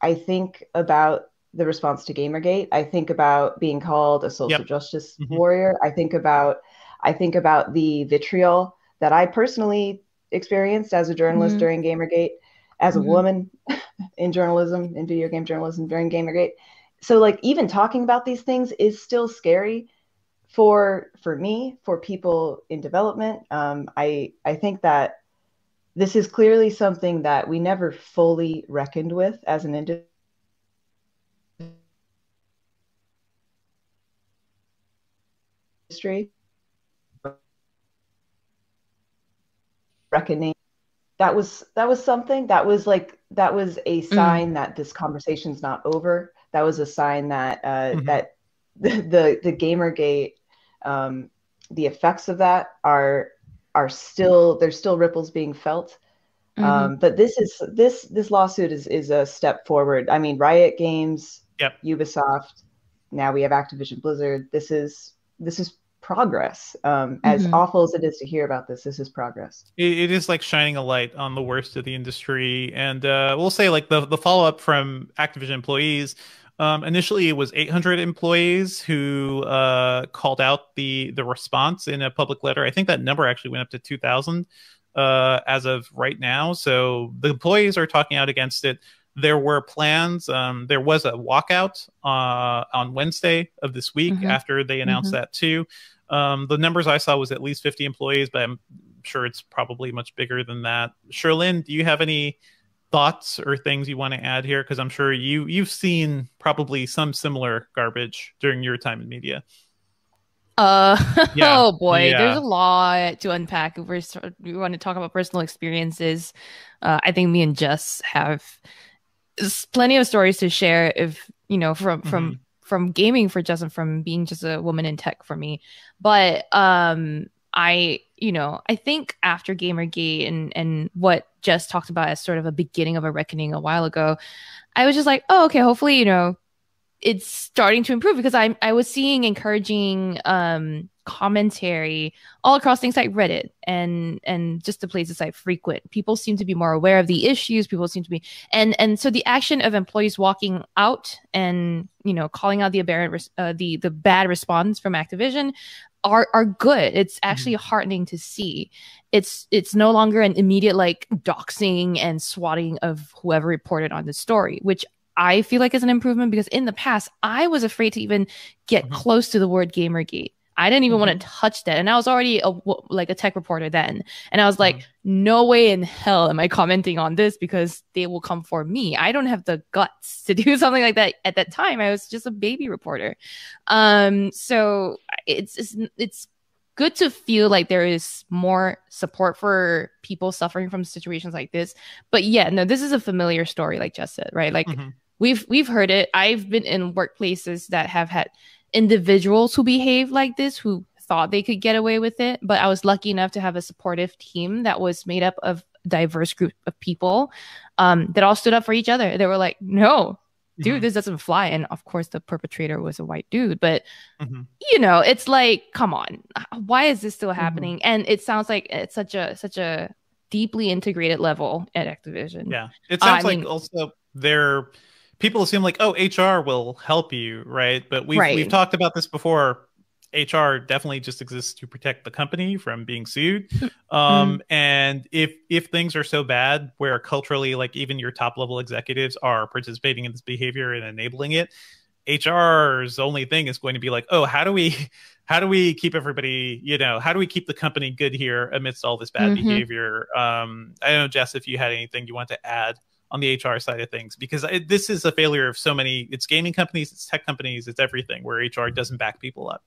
I think about the response to Gamergate. I think about being called a social Yep. justice Hmm. warrior. I think about the vitriol that I personally experienced as a journalist Mm-hmm. during Gamergate, as a Mm-hmm. woman in journalism, in video game journalism during Gamergate. So like even talking about these things is still scary for me, for people in development. I think that this is clearly something that we never fully reckoned with as an industry. reckoning. That was something that was like, that was a sign that this conversation's not over. That was a sign that that the Gamergate, the effects of that are still, there's still ripples being felt. But this lawsuit is a step forward. I mean, Riot Games, Ubisoft, now we have Activision Blizzard. This is progress. As awful as it is to hear about this is progress. It is like shining a light on the worst of the industry. And we'll say like the follow-up from Activision employees, initially it was 800 employees who called out the response in a public letter. I think that number actually went up to 2,000 as of right now. So the employees are talking out against it. There were plans. There was a walkout on Wednesday of this week after they announced that too. The numbers I saw was at least 50 employees, but I'm sure it's probably much bigger than that. Sherlyn, do you have any thoughts or things you want to add here? Because I'm sure you've seen probably some similar garbage during your time in media. Oh boy, there's a lot to unpack. If we want to talk about personal experiences, I think me and Jess have plenty of stories to share. If you know, from gaming for Jess and from being just a woman in tech for me. But I think after Gamergate and what Jess talked about as sort of a beginning of a reckoning a while ago, I was just like, oh, okay, hopefully, it's starting to improve, because I was seeing encouraging commentary all across things like Reddit and just the places I frequent. People seem to be more aware of the issues. People seem to be, and so the action of employees walking out and calling out the aberrant the bad response from Activision are good. It's actually heartening to see. It's no longer an immediate like doxing and swatting of whoever reported on the story, which I feel like is an improvement, because in the past I was afraid to even get close to the word Gamergate. I didn't even want to touch that. And I was already a tech reporter then. And I was like, no way in hell am I commenting on this, because they will come for me. I don't have the guts to do something like that at that time. I was just a baby reporter. So it's good to feel like there is more support for people suffering from situations like this. But yeah, no, this is a familiar story, like Jess said, right? Like we've heard it. I've been in workplaces that have had individuals who behave like this, who thought they could get away with it. But I was lucky enough to have a supportive team that was made up of a diverse group of people that all stood up for each other. They were like, no, dude, this doesn't fly. And of course, the perpetrator was a white dude. But, it's like, come on, why is this still happening? And it sounds like it's such a deeply integrated level at Activision. Yeah, it sounds like also people assume like, oh, HR will help you, right? But we've talked about this before. HR definitely just exists to protect the company from being sued. And if things are so bad where culturally, like even your top level executives are participating in this behavior and enabling it, HR's only thing is going to be like, oh, how do we keep everybody, how do we keep the company good here amidst all this bad behavior? I don't know, Jess, if you had anything you want to add on the HR side of things, because this is a failure of so many. It's gaming companies, it's tech companies, it's everything where HR doesn't back people up.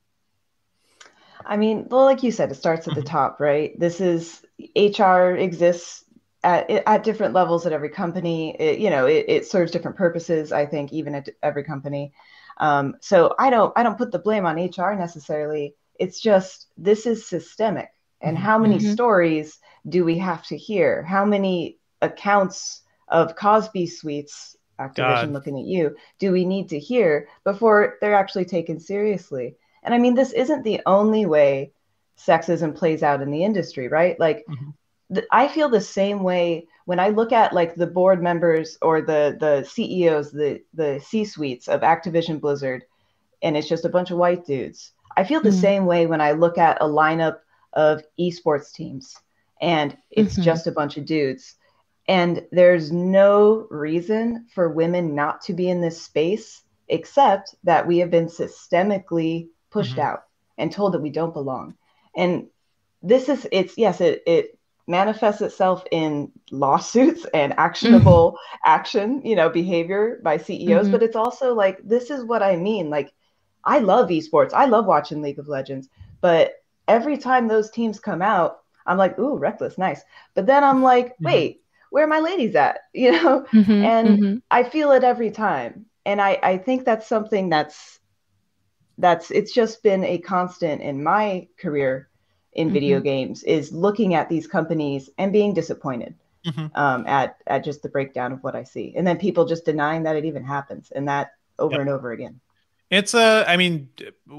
I mean, well, like you said, it starts at the top, right? This is HR exists at different levels at every company. It serves different purposes, I think, even at every company. So I don't put the blame on HR necessarily. It's just, this is systemic. And how many stories do we have to hear? How many accounts of Cosby suites, Activision looking at you, do we need to hear before they're actually taken seriously? And I mean, this isn't the only way sexism plays out in the industry, right? Like, I feel the same way when I look at like the board members or the CEOs, the C-suites of Activision Blizzard, and it's just a bunch of white dudes. I feel the same way when I look at a lineup of esports teams and it's just a bunch of dudes. And there's no reason for women not to be in this space, except that we have been systemically pushed out and told that we don't belong. And this is, it manifests itself in lawsuits and actionable action, behavior by CEOs. But it's also like, this is what I mean. Like, I love esports. I love watching League of Legends. But every time those teams come out, I'm like, ooh, reckless, nice. But then I'm like, wait, where are my ladies at? You know? And I feel it every time. And I think that's something that's it's just been a constant in my career in video games, is looking at these companies and being disappointed at just the breakdown of what I see. And then people just denying that it even happens, and that over and over again. It's I mean,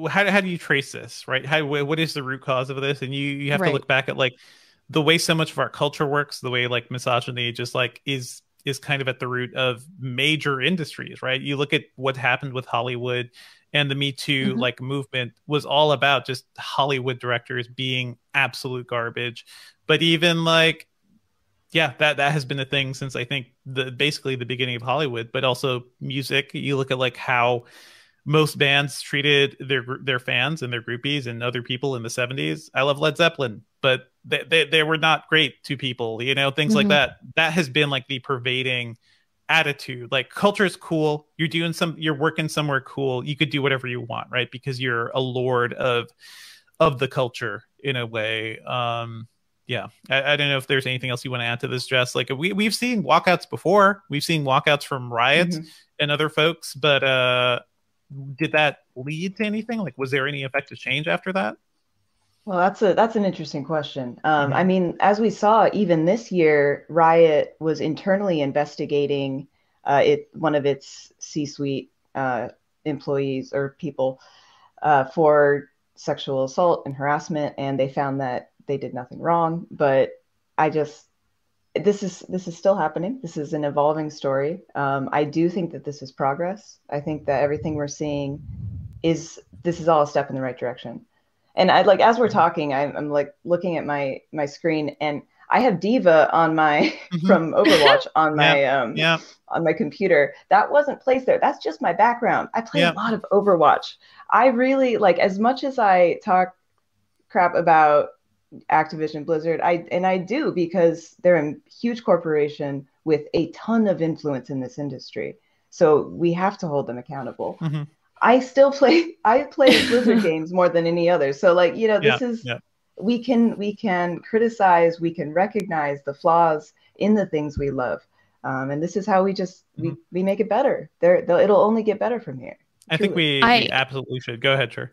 how do you trace this, right? What is the root cause of this? And you have to look back at like the way so much of our culture works, the way like misogyny just like is kind of at the root of major industries, right? You look at what happened with Hollywood, and the Me Too like movement was all about just Hollywood directors being absolute garbage. But even like, yeah, that has been a thing since I think basically the beginning of Hollywood, but also music. You look at like how most bands treated their fans and their groupies and other people in the 70s. I love Led Zeppelin, but they were not great to people, you know, things like that. That has been like the pervading attitude. Like, culture is cool. You're working somewhere cool. You could do whatever you want, right? Because you're a lord of the culture in a way. Yeah, I don't know if there's anything else you want to add to this, Jess. Like, we've seen walkouts before. We've seen walkouts from Riot and other folks, but did that lead to anything? Like, was there any effective change after that? Well, that's an interesting question. I mean, as we saw, even this year, Riot was internally investigating one of its C-suite employees or people for sexual assault and harassment, and they found that they did nothing wrong. But this is still happening. This is an evolving story. I do think that this is progress. I think that everything we're seeing this is all a step in the right direction. And I like, as we're talking, I'm like looking at my screen, and I have D.Va on my from Overwatch on my on my computer. That wasn't placed there. That's just my background. I play a lot of Overwatch. I really like, as much as I talk crap about Activision Blizzard, I do, because they're a huge corporation with a ton of influence in this industry. So we have to hold them accountable. I play Blizzard games more than any other. So like, you know, we can criticize, we can recognize the flaws in the things we love. And this is how we make it better. It'll only get better from here. I think we absolutely should. Go ahead, sure.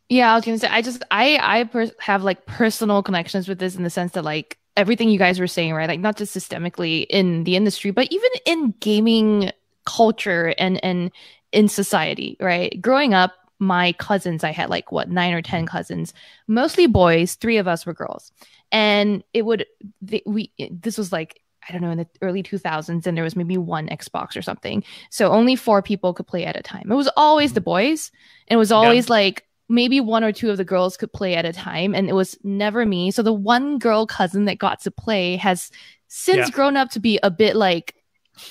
Yeah, I was gonna say, I have like personal connections with this, in the sense that like everything you guys were saying, right? Like, not just systemically in the industry, but even in gaming culture and in society, right? Growing up, my cousins, I had like 9 or 10 cousins, mostly boys. 3 of us were girls, and this was like, I don't know, in the early 2000s, and there was maybe 1 Xbox or something, so only 4 people could play at a time. It was always the boys, and it was always like maybe 1 or 2 of the girls could play at a time, and it was never me. So the one girl cousin that got to play has since grown up to be a bit like,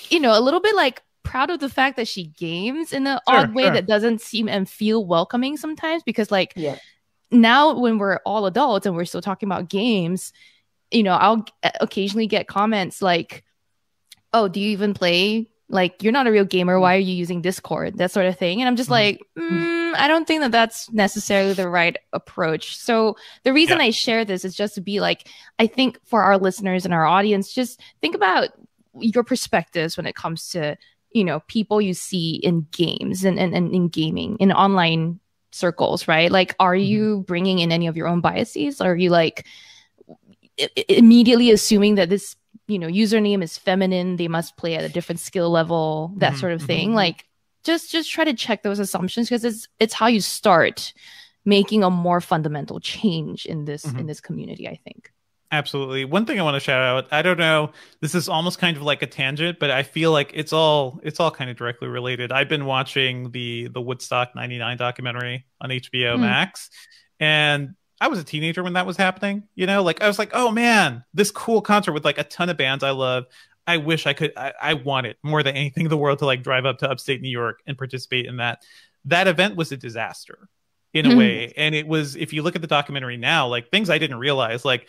you know, a little bit like proud of the fact that she games in an odd way that doesn't seem and feel welcoming sometimes, because like now when we're all adults and we're still talking about games, you know, I'll occasionally get comments like, oh, do you even play? Like, you're not a real gamer. Why are you using Discord? That sort of thing. And I'm just like, I don't think that that's necessarily the right approach. So the reason I share this is just to be like, I think for our listeners and our audience, just think about your perspectives when it comes to, you know, people you see in games and in gaming, in online circles, right? Like, are you bringing in any of your own biases? Are you like immediately assuming that this, you know, username is feminine, they must play at a different skill level, that sort of thing? Like, just try to check those assumptions, because it's how you start making a more fundamental change in this community, I think. Absolutely. One thing I want to shout out, I don't know, this is almost kind of like a tangent, but I feel like it's all kind of directly related. I've been watching the Woodstock 99 documentary on HBO Max, and I was a teenager when that was happening. You know, like, I was like, oh man, this cool concert with like a ton of bands I love. I wish I wanted more than anything in the world to like drive up to upstate New York and participate in that. That event was a disaster in a way. And it was, if you look at the documentary now, like, things I didn't realize, like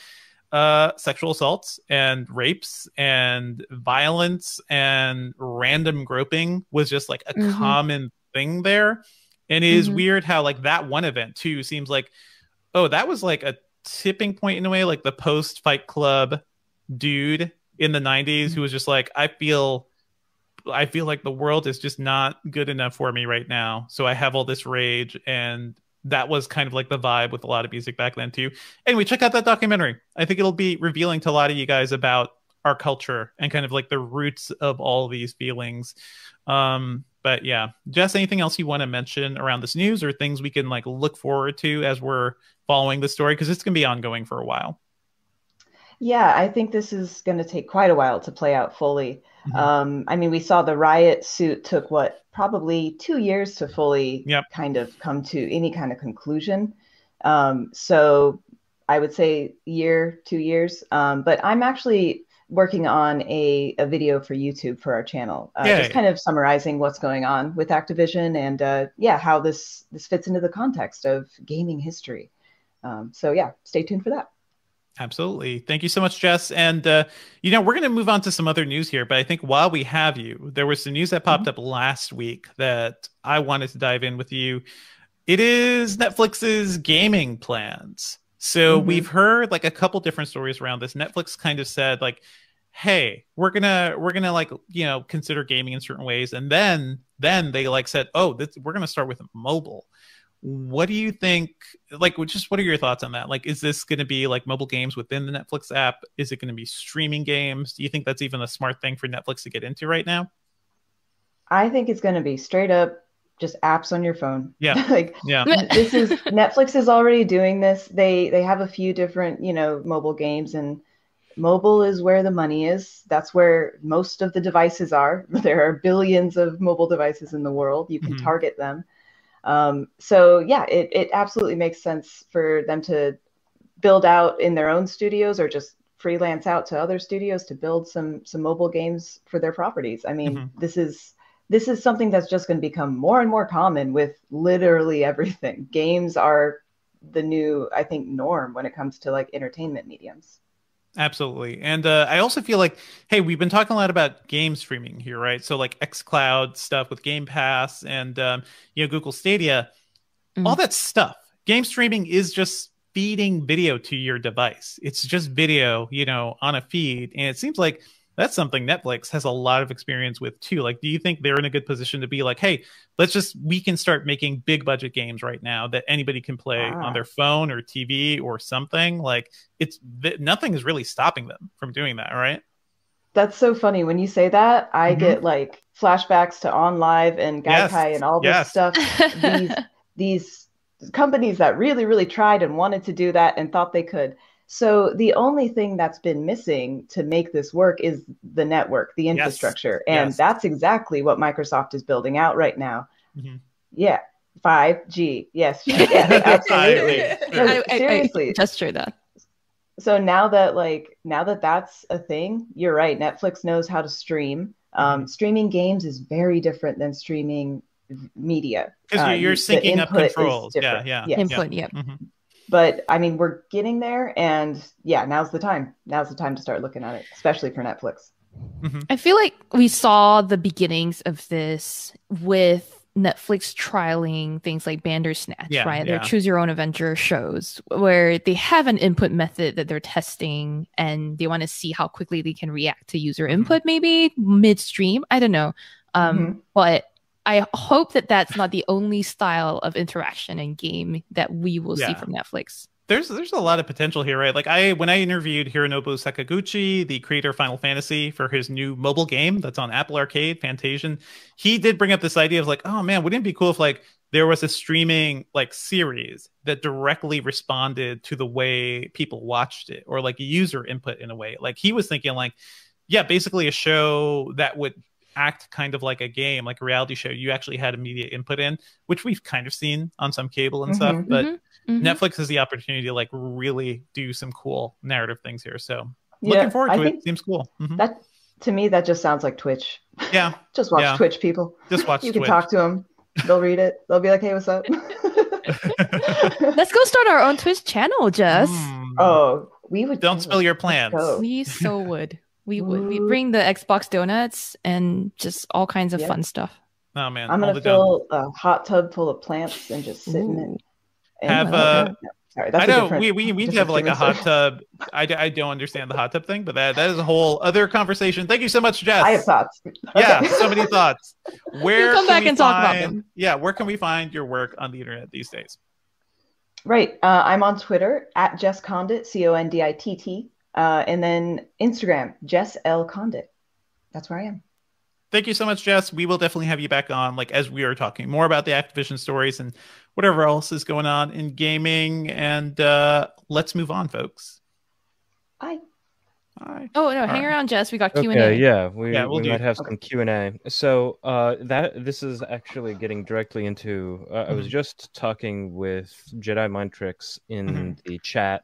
sexual assaults and rapes and violence and random groping was just like a common thing there. And it is weird how like that one event too seems like, oh, that was like a tipping point in a way, like the post Fight Club dude in the 90s who was just like, I feel like the world is just not good enough for me right now. So I have all this rage, and that was kind of like the vibe with a lot of music back then too. Anyway, check out that documentary. I think it'll be revealing to a lot of you guys about our culture and kind of like the roots of all these feelings. But yeah, Jess, anything else you want to mention around this news, or things we can like look forward to as we're following the story? Because it's going to be ongoing for a while. Yeah, I think this is going to take quite a while to play out fully. I mean, we saw the Riot suit took probably 2 years to fully kind of come to any kind of conclusion. So I would say year, 2 years. But I'm actually working on a video for YouTube for our channel, just kind of summarizing what's going on with Activision and how this fits into the context of gaming history. So yeah, stay tuned for that. Absolutely. Thank you so much, Jess. And, we're going to move on to some other news here, but I think while we have you, there was some news that popped up last week that I wanted to dive in with you. It is Netflix's gaming plans. So we've heard like a couple different stories around this. Netflix kind of said like, hey, we're gonna like, consider gaming in certain ways. And then they like said, we're going to start with mobile. What do you think? Like, just what are your thoughts on that? Like, is this going to be like mobile games within the Netflix app? Is it going to be streaming games? Do you think that's even a smart thing for Netflix to get into right now? I think it's going to be straight up just apps on your phone. Yeah. This is Netflix is already doing this. They have a few different, mobile games, and mobile is where the money is. That's where most of the devices are. There are billions of mobile devices in the world. You can target them. So yeah, it absolutely makes sense for them to build out in their own studios or just freelance out to other studios to build some mobile games for their properties. I mean, this is something that's just going to become more and more common with literally everything. Games are the new, I think, norm when it comes to like entertainment mediums. Absolutely. And I also feel like, hey, we've been talking a lot about game streaming here, right? So like xCloud stuff with Game Pass and, Google Stadia, all that stuff. Game streaming is just feeding video to your device. It's just video, on a feed. And it seems like that's something Netflix has a lot of experience with too. Like, do you think they're in a good position to be like, hey, we can start making big budget games right now that anybody can play on their phone or TV or something? Like, nothing is really stopping them from doing that, right? That's so funny. When you say that, I get like flashbacks to OnLive and Gaikai and all this stuff. These companies that really, really tried and wanted to do that and thought they could. So the only thing that's been missing to make this work is the network, the infrastructure. And that's exactly what Microsoft is building out right now. Yeah. 5G. Yes. Yeah, absolutely. No, seriously. I just heard that. So now that that's a thing, you're right. Netflix knows how to stream. Streaming games is very different than streaming media. Because you're syncing up controls. Yeah. Input, yeah. But I mean, we're getting there, and yeah, now's the time. Now's the time to start looking at it, especially for Netflix. I feel like we saw the beginnings of this with Netflix trialing things like Bandersnatch, right? Their Choose Your Own Adventure shows, where they have an input method that they're testing, and they want to see how quickly they can react to user input, maybe midstream. I don't know, but I hope that that's not the only style of interaction and game that we will see from Netflix. There's a lot of potential here, right? Like when I interviewed Hironobu Sakaguchi, the creator of Final Fantasy, for his new mobile game that's on Apple Arcade, Fantasian, he did bring up this idea of like, oh man, wouldn't it be cool if like there was a streaming like series that directly responded to the way people watched it, or like user input in a way. Like he was thinking like, basically a show that would act kind of like a game, like a reality show you actually had immediate input in, which we've kind of seen on some cable and stuff, but Netflix has the opportunity to like really do some cool narrative things here. So looking forward to it. Seems cool. That, to me, that just sounds like Twitch. Yeah. Just watch Twitch, people. Just watch you Twitch. Can talk to them. They'll read it. They'll be like, hey, what's up? Let's go start our own Twitch channel, Jess. Oh, we would. Don't spill your plans. We so would. We would. We bring the Xbox donuts and just all kinds of fun stuff. Oh man, I'm gonna fill a hot tub full of plants and just sit in it. Sorry, that's I a know different, we need to different have like a streaming hot service. tub. I don't understand the hot tub thing, but that is a whole other conversation. Thank you so much, Jess. I have thoughts. Yeah, Okay. so many thoughts. Where come can back we and talk about find- them. Yeah, where can we find your work on the internet these days? Right. I'm on Twitter at Jess Condit, Conditt, and then Instagram, Jess L Condit. That's where I am. Thank you so much, Jess. We will definitely have you back on, like as we are talking more about the Activision stories and whatever else is going on in gaming. And let's move on, folks. Bye. Bye. Oh no, All hang right. around, Jess. We got Q&A. Okay, yeah, we we'll do. might have Okay. some Q&A. So this is actually getting directly into. I was just talking with Jedi Mind Tricks in the chat,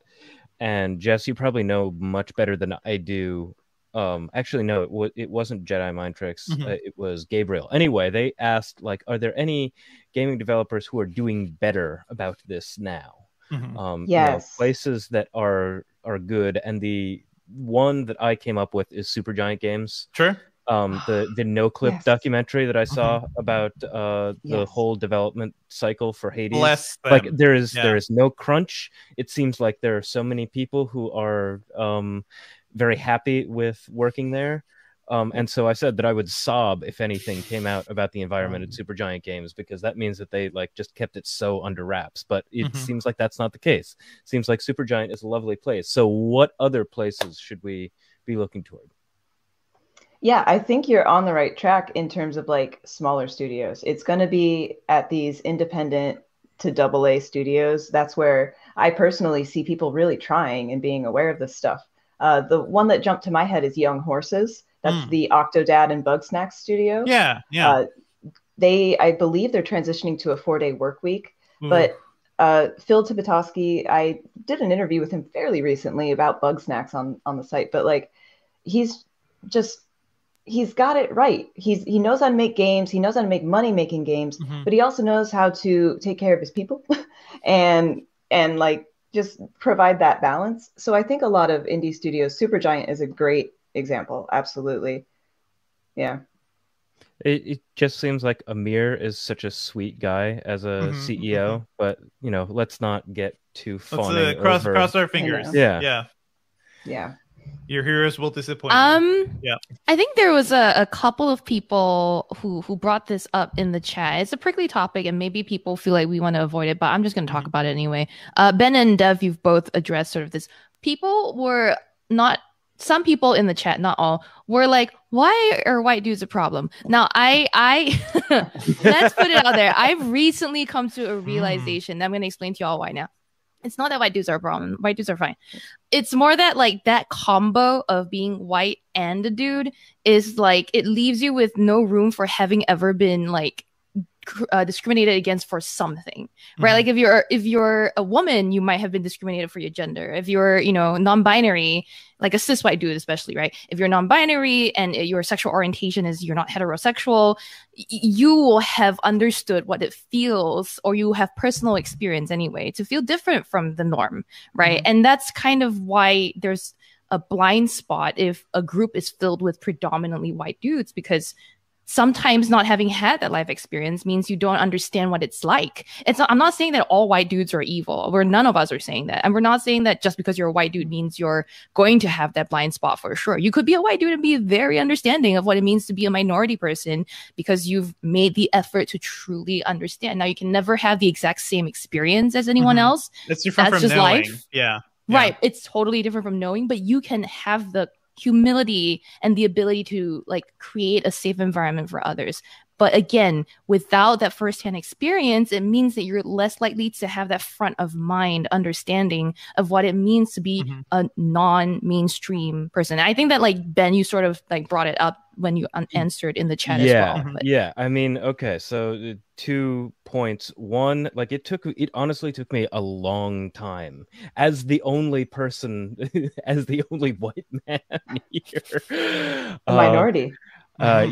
and Jess, you probably know much better than I do. Actually, no, it wasn't Jedi Mind Tricks. It was Gabriel. Anyway, they asked, like, are there any gaming developers who are doing better about this now? Yes. Places that are good, and the one that I came up with is Supergiant Games. Sure. The No Clip Yes. documentary that I saw about the Yes. whole development cycle for Hades. Bless them. Like there is no crunch. It seems like there are so many people who are very happy with working there. And so I said that I would sob if anything came out about the environment at Supergiant Games, because that means that they like just kept it so under wraps. But it seems like that's not the case. It seems like Supergiant is a lovely place. So what other places should we be looking toward? Yeah, I think you're on the right track in terms of like smaller studios. It's going to be at these independent to AA studios. That's where I personally see people really trying and being aware of this stuff. The one that jumped to my head is Young Horses. That's the Octodad and Bugsnax studio. Yeah. I believe they're transitioning to a 4-day work week. But Phil Tibetowski, I did an interview with him fairly recently about Bugsnax on the site. But like, he's got it right. He knows how to make games. He knows how to make money making games. But he also knows how to take care of his people and like just provide that balance. So I think a lot of indie studios, Supergiant is a great example. Absolutely. Yeah. It just seems like Amir is such a sweet guy as a CEO, but let's not get too fawning. Let's cross our fingers. Yeah. Your heroes will disappoint. Yeah. I think there was a couple of people who brought this up in the chat. It's a prickly topic, and maybe people feel like we want to avoid it, but I'm just going to talk about it anyway. Ben and Dev, you've both addressed sort of this. Some people in the chat, not all, were like, why are white dudes a problem? Now, I let's put it out there. I've recently come to a realization that I'm going to explain to y'all why now. It's not that white dudes are a problem. White dudes are fine. It's more that like that combo of being white and a dude is like, it leaves you with no room for having ever been like discriminated against for something, right? Like if you're a woman, you might have been discriminated for your gender. If you're non-binary, like a cis white dude especially, right? If you're non-binary and your sexual orientation is you're not heterosexual, you will have understood what it feels, or you have personal experience anyway, to feel different from the norm, right? And that's kind of why there's a blind spot if a group is filled with predominantly white dudes, because sometimes not having had that life experience means you don't understand what it's like. I'm not saying that all white dudes are evil. None of us are saying that. And we're not saying that just because you're a white dude means you're going to have that blind spot for sure. You could be a white dude and be very understanding of what it means to be a minority person because you've made the effort to truly understand. Now, you can never have the exact same experience as anyone else. It's different That's from just knowing. life. Yeah. Right. It's totally different from knowing, but you can have the humility and the ability to like create a safe environment for others. But again, without that firsthand experience, it means that you're less likely to have that front of mind understanding of what it means to be a non-mainstream person. And I think that like Ben, you sort of like brought it up when you answered in the chat as well. But... Yeah. I mean, okay. So 2 points. One, like it honestly took me a long time as the only person, as the only white man here. A minority. But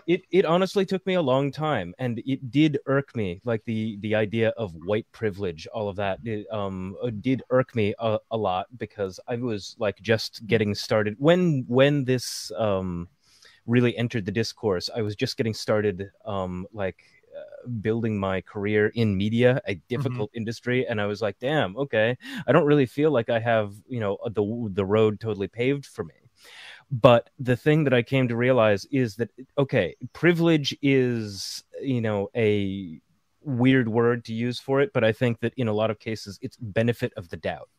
it honestly took me a long time, and it did irk me, like the idea of white privilege, all of that did irk me a lot, because I was like just getting started when this really entered the discourse. I was just getting started building my career in media, a difficult industry, and I was like, damn, okay, I don't really feel like I have, you know, the road totally paved for me. But the thing that I came to realize is that, okay, privilege is, you know, a weird word to use for it, but I think that in a lot of cases it's benefit of the doubt.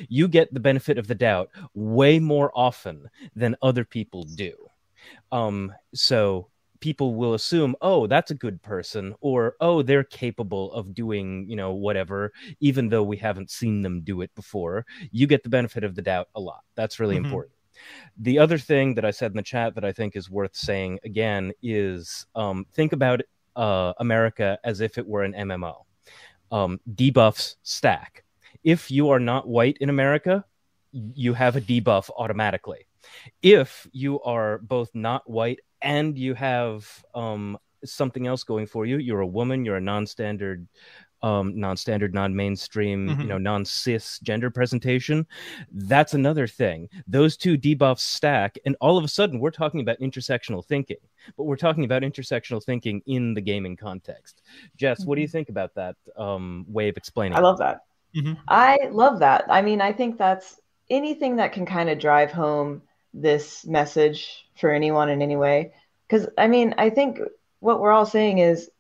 You get the benefit of the doubt way more often than other people do. So people will assume, oh, that's a good person, or, oh, they're capable of doing, you know, whatever, even though we haven't seen them do it before. You get the benefit of the doubt a lot. That's really important. The other thing that I said in the chat that I think is worth saying again is think about America as if it were an MMO. Debuffs stack. If you are not white in America, you have a debuff automatically. If you are both not white and you have something else going for you, you're a woman, you're a non-standard, non-mainstream, you know, non-cis gender presentation, that's another thing. Those two debuffs stack, and all of a sudden we're talking about intersectional thinking, but we're talking about intersectional thinking in the gaming context. Jess, what do you think about that way of explaining I love that. I love that. I mean, I think that's anything that can kind of drive home this message for anyone in any way. Because, I mean, I think what we're all saying is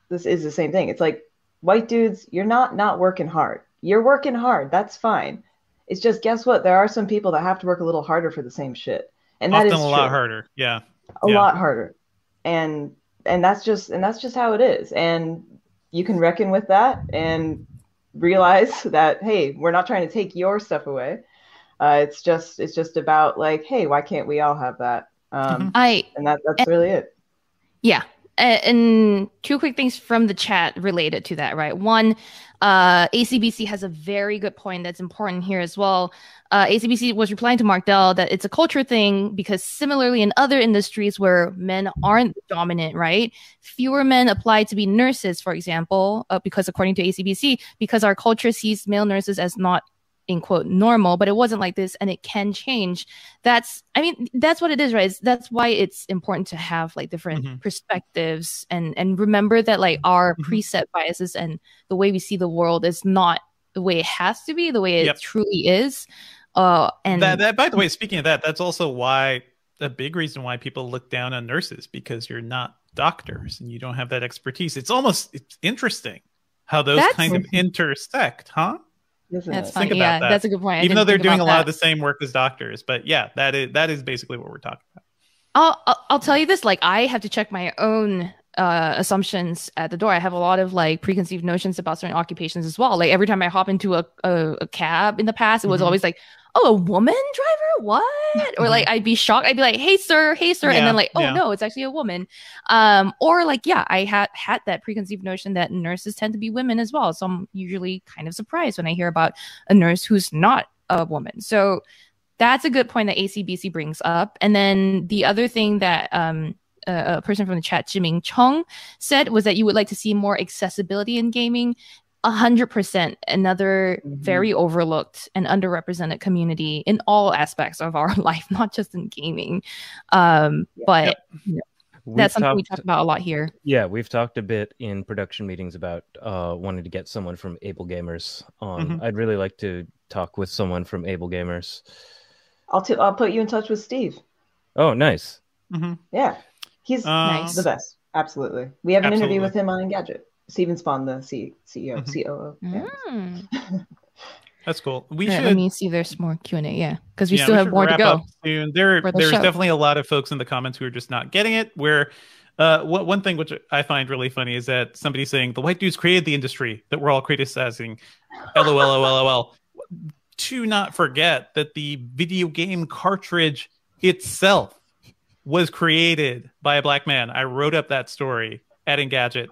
this is the same thing. It's like, white dudes, you're not working hard. You're working hard. That's fine. It's just, guess what? There are some people that have to work a little harder for the same shit. And that is often a lot harder. Yeah. A lot harder. And that's just how it is. And you can reckon with that and realize that, hey, we're not trying to take your stuff away. It's just about like, hey, why can't we all have that? And that's really it. Yeah. And two quick things from the chat related to that, right? One, ACBC has a very good point that's important here as well. ACBC was replying to Mark Dell that it's a culture thing because similarly in other industries where men aren't dominant, right? Fewer men apply to be nurses, for example, because according to ACBC, because our culture sees male nurses as not, in quote, normal, but it wasn't like this and it can change. That's what it is, right? That's why it's important to have like different perspectives and remember that like our preset biases and the way we see the world is not the way it has to be, the way it truly is. And that, by the way, speaking of that, that's also why a big reason why people look down on nurses, because you're not doctors and you don't have that expertise. It's interesting how those kind of intersect, huh? That's funny. Yeah, that's a good point. Even though they're doing a lot of the same work as doctors, but yeah, that is basically what we're talking about. I'll tell you this, like I have to check my own assumptions at the door. I have a lot of like preconceived notions about certain occupations as well. Like every time I hop into a cab in the past, it was always like, oh, a woman driver? What? Or like I'd be shocked. I'd be like, hey sir, and then like, oh no, it's actually a woman. Or like, yeah, I had that preconceived notion that nurses tend to be women as well. So I'm usually kind of surprised when I hear about a nurse who's not a woman. So that's a good point that ACBC brings up. And then the other thing that a person from the chat, Jiming Chung, said was that you would like to see more accessibility in gaming. 100%, another very overlooked and underrepresented community in all aspects of our life, not just in gaming. But you know, that's something we talk about a lot here. Yeah, we've talked a bit in production meetings about wanting to get someone from Able Gamers on. I'd really like to talk with someone from Able Gamers. I'll put you in touch with Steve. Oh, nice. Yeah, he's the best. Absolutely. We have an interview with him on Engadget. Steven Spawn, the CEO, COO. Yeah. That's cool. Let me see. There's more Q&A. Yeah, because we still have more to go. Soon. There's definitely a lot of folks in the comments who are just not getting it. Where one thing which I find really funny is that somebody's saying the white dudes created the industry that we're all criticizing. LOL. To not forget that the video game cartridge itself was created by a black man. I wrote up that story at Engadget.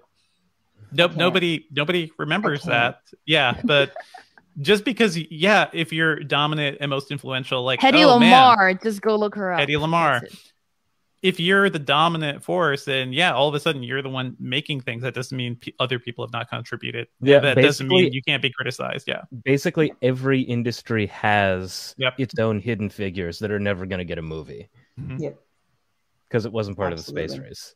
Nope, nobody remembers that. Yeah, but just because, if you're dominant and most influential, like Hedy Lamarr, just go look her up. Hedy Lamarr. If you're the dominant force, then all of a sudden you're the one making things. That doesn't mean other people have not contributed. Yeah, that doesn't mean you can't be criticized. Yeah, basically every industry has its own hidden figures that are never going to get a movie. Yep, because it wasn't part of the space race.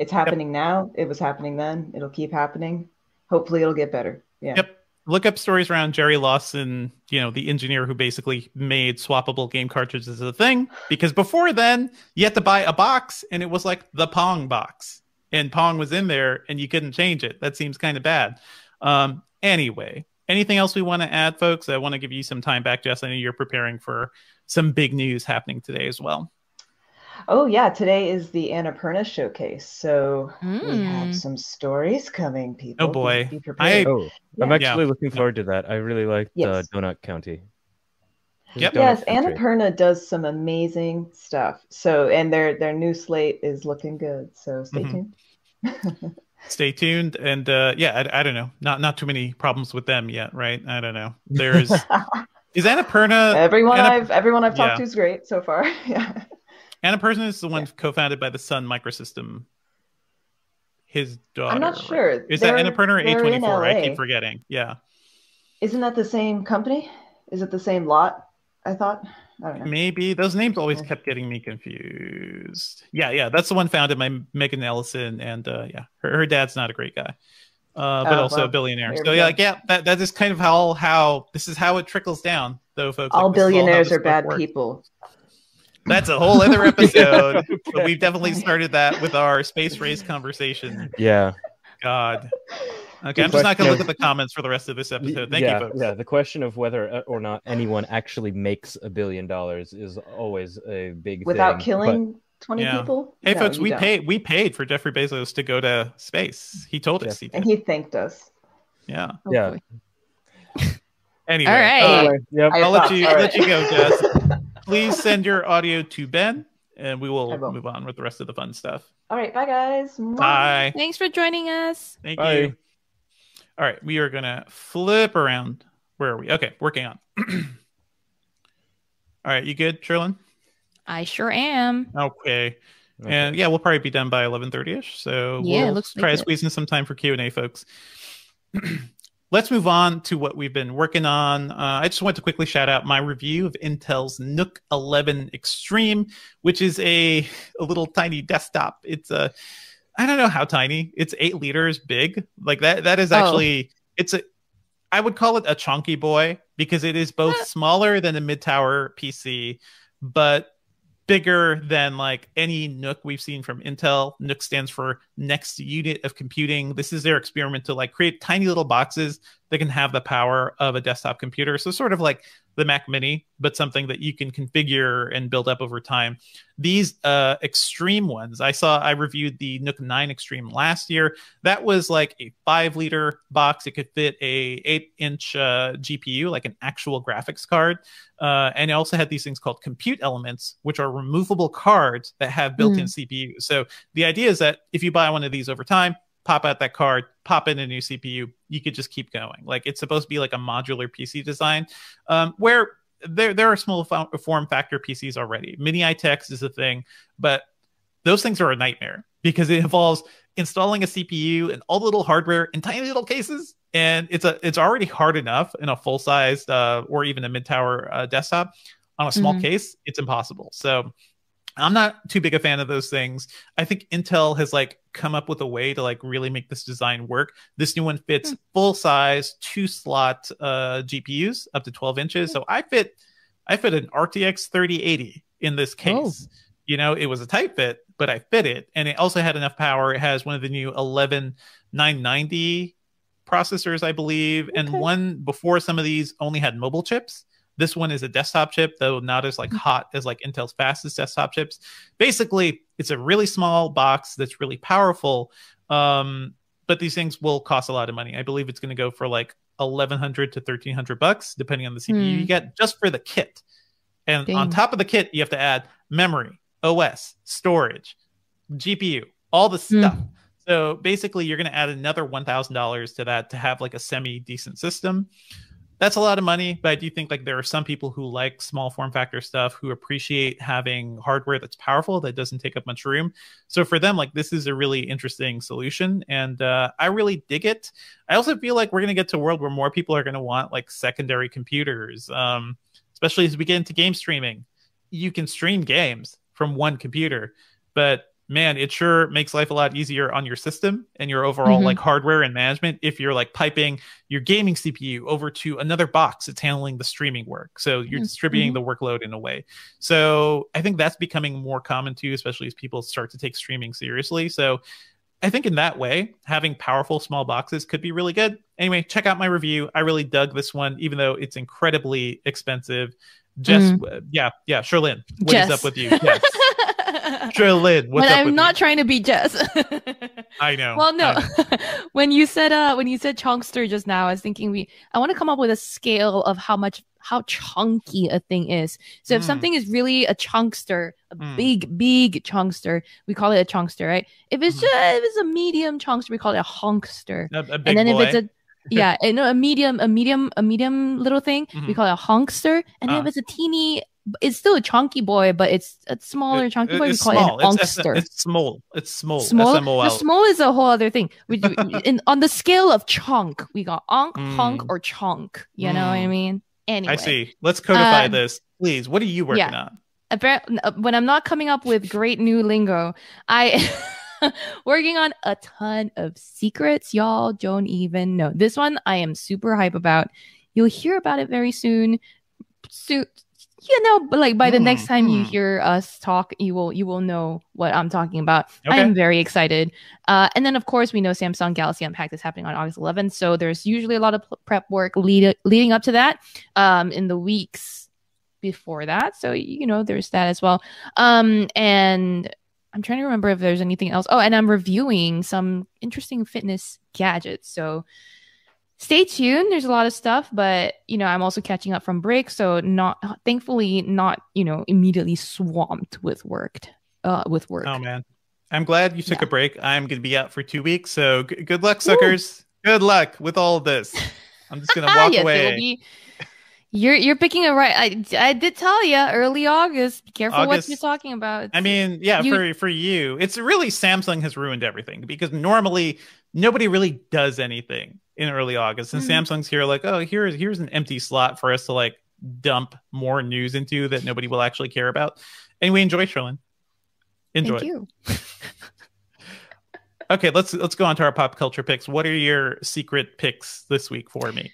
It's happening now. It was happening then. It'll keep happening. Hopefully it'll get better. Yeah. Yep. Look up stories around Jerry Lawson, the engineer who basically made swappable game cartridges a thing. Because before then, you had to buy a box, and it was like the Pong box. And Pong was in there, and you couldn't change it. That seems kind of bad. Anyway, anything else we want to add, folks? I want to give you some time back, Jess. I know you're preparing for some big news happening today as well. Oh, yeah. Today is the Annapurna showcase. So we have some stories coming, people. Oh, boy. Be prepared. I'm actually looking forward to that. I really like Donut County. Yep. Yes, Annapurna does some amazing stuff. So, and their new slate is looking good. So stay tuned. Stay tuned. And I don't know. Not too many problems with them yet, right? I don't know. There's is Annapurna. Everyone I've talked to is great so far. Yeah. Annapurna is the one co-founded by the Sun Microsystem. His daughter. I'm not sure. Right? Is that Annapurna or A24? I keep forgetting. Yeah. Isn't that the same company? Is it the same lot? I thought. I don't know. Maybe those names always kept getting me confused. Yeah. That's the one founded by Megan Ellison, and her dad's not a great guy, but also a billionaire. So that is kind of how this is how it trickles down, though, folks. All billionaires are bad people. That's a whole other episode. But we've definitely started that with our space race conversation. Yeah. God. Okay, I'm just not going to look at the comments for the rest of this episode. Thank you, folks. Yeah, the question of whether or not anyone actually makes $1 billion is always a big thing. Without killing 20 people? Hey, folks, we paid for Jeffrey Bezos to go to space. He told us he did. And he thanked us. Yeah. Yeah. Anyway. All right. I'll let you go, Jess. Please send your audio to Ben, and we will move on with the rest of the fun stuff. All right. Bye, guys. Bye. Thanks for joining us. Thank you. All right. We are going to flip around. Where are we? Okay. Working on. All right. You good, Sherlyn? I sure am. Okay. And we'll probably be done by 11:30ish. So we'll try to squeeze in some time for Q&A, folks. Let's move on to what we've been working on. I just want to quickly shout out my review of Intel's NUC 11 Extreme, which is a little tiny desktop. It's I don't know how tiny. It's 8 liters big. Like that is actually I would call it a chunky boy, because it is both smaller than a mid-tower PC, but bigger than like any NUC we've seen from Intel. NUC stands for Next Unit of Computing. This is their experiment to like create tiny little boxes that can have the power of a desktop computer. So sort of like the Mac Mini, but something that you can configure and build up over time. These Extreme ones, I reviewed the NUC 9 Extreme last year. That was like a 5-liter box. It could fit a 8-inch GPU, like an actual graphics card. And it also had these things called compute elements, which are removable cards that have built-in CPU. So the idea is that if you buy one of these over time, pop out that card, pop in a new CPU, you could just keep going. Like it's supposed to be like a modular PC design, where there are small form factor PCs already. Mini iTex is a thing, but those things are a nightmare because it involves installing a CPU and all the little hardware in tiny little cases. And it's already hard enough in a full-sized or even a mid-tower desktop. On a small case, it's impossible. So I'm not too big a fan of those things. I think Intel has like come up with a way to like really make this design work. This new one fits full size 2-slot GPUs up to 12 inches. So I fit an RTX 3080 in this case. You know, it was a tight fit, but I fit it. And it also had enough power. It has one of the new 11990 processors, I believe. And one before some of these only had mobile chips. This one is a desktop chip, though not as like hot as like Intel's fastest desktop chips. Basically, it's a really small box that's really powerful. But these things will cost a lot of money. I believe it's going to go for like $1,100 to $1,300, depending on the CPU you get, just for the kit. And on top of the kit, you have to add memory, OS, storage, GPU, all the stuff. So basically, you're going to add another $1,000 to that to have like a semi-decent system. That's a lot of money, but I do think like there are some people who like small form factor stuff, who appreciate having hardware that's powerful, that doesn't take up much room. So for them, like this is a really interesting solution, and I really dig it. I also feel like we're going to get to a world where more people are going to want like secondary computers, especially as we get into game streaming. You can stream games from one computer, but man, it sure makes life a lot easier on your system and your overall like hardware and management if you're like piping your gaming CPU over to another box that's handling the streaming work. So you're distributing the workload in a way. So I think that's becoming more common too, especially as people start to take streaming seriously. So I think in that way, having powerful small boxes could be really good. Anyway, check out my review. I really dug this one, even though it's incredibly expensive. Jess, yeah, Sherlyn, what is up with you? Yes. Sherlyn, what's up with you? I'm not trying to be Jess. I know. Well, no. when you said chunkster just now, I was thinking I want to come up with a scale of how chunky a thing is. So if something is really a chunkster, a big chunkster, we call it a chunkster, right? If it's just if it's a medium chunkster, we call it a honkster. A big and then boy. if it's a medium little thing, we call it a honkster. And then if it's a teeny, it's still a chunky boy, but it's a smaller chunky boy. We call it an honkster. It's small. Small. S-M-O-L. The small is a whole other thing. On the scale of chunk, we got honk, or chunk. You know what I mean? Anyway, I see. Let's codify this, please. What are you working on? When I'm not coming up with great new lingo, I working on a ton of secrets. Y'all don't even know. This one I am super hype about. You'll hear about it very soon. But like by the next time you hear us talk, you will know what I'm talking about. Okay. I am very excited. And then of course we know Samsung Galaxy Unpacked is happening on August 11th, so there's usually a lot of prep work leading up to that in the weeks before that. So there's that as well. And I'm trying to remember if there's anything else. Oh, and I'm reviewing some interesting fitness gadgets. So stay tuned. There's a lot of stuff, but I'm also catching up from break, so thankfully not immediately swamped with work. Oh man, I'm glad you took a break. I'm going to be out for 2 weeks, so good luck, suckers. Woo. Good luck with all of this. I'm just going to walk away. You're picking it right. I did tell you early August. Be careful what you're talking about. I mean, yeah, for you, it's really Samsung has ruined everything, because normally nobody really does anything in early August, and Samsung's here like, oh, here's an empty slot for us to like dump more news into that nobody will actually care about. Anyway, enjoy, Sherlyn. Enjoy. Thank you. Okay, let's go on to our pop culture picks. What are your secret picks this week for me?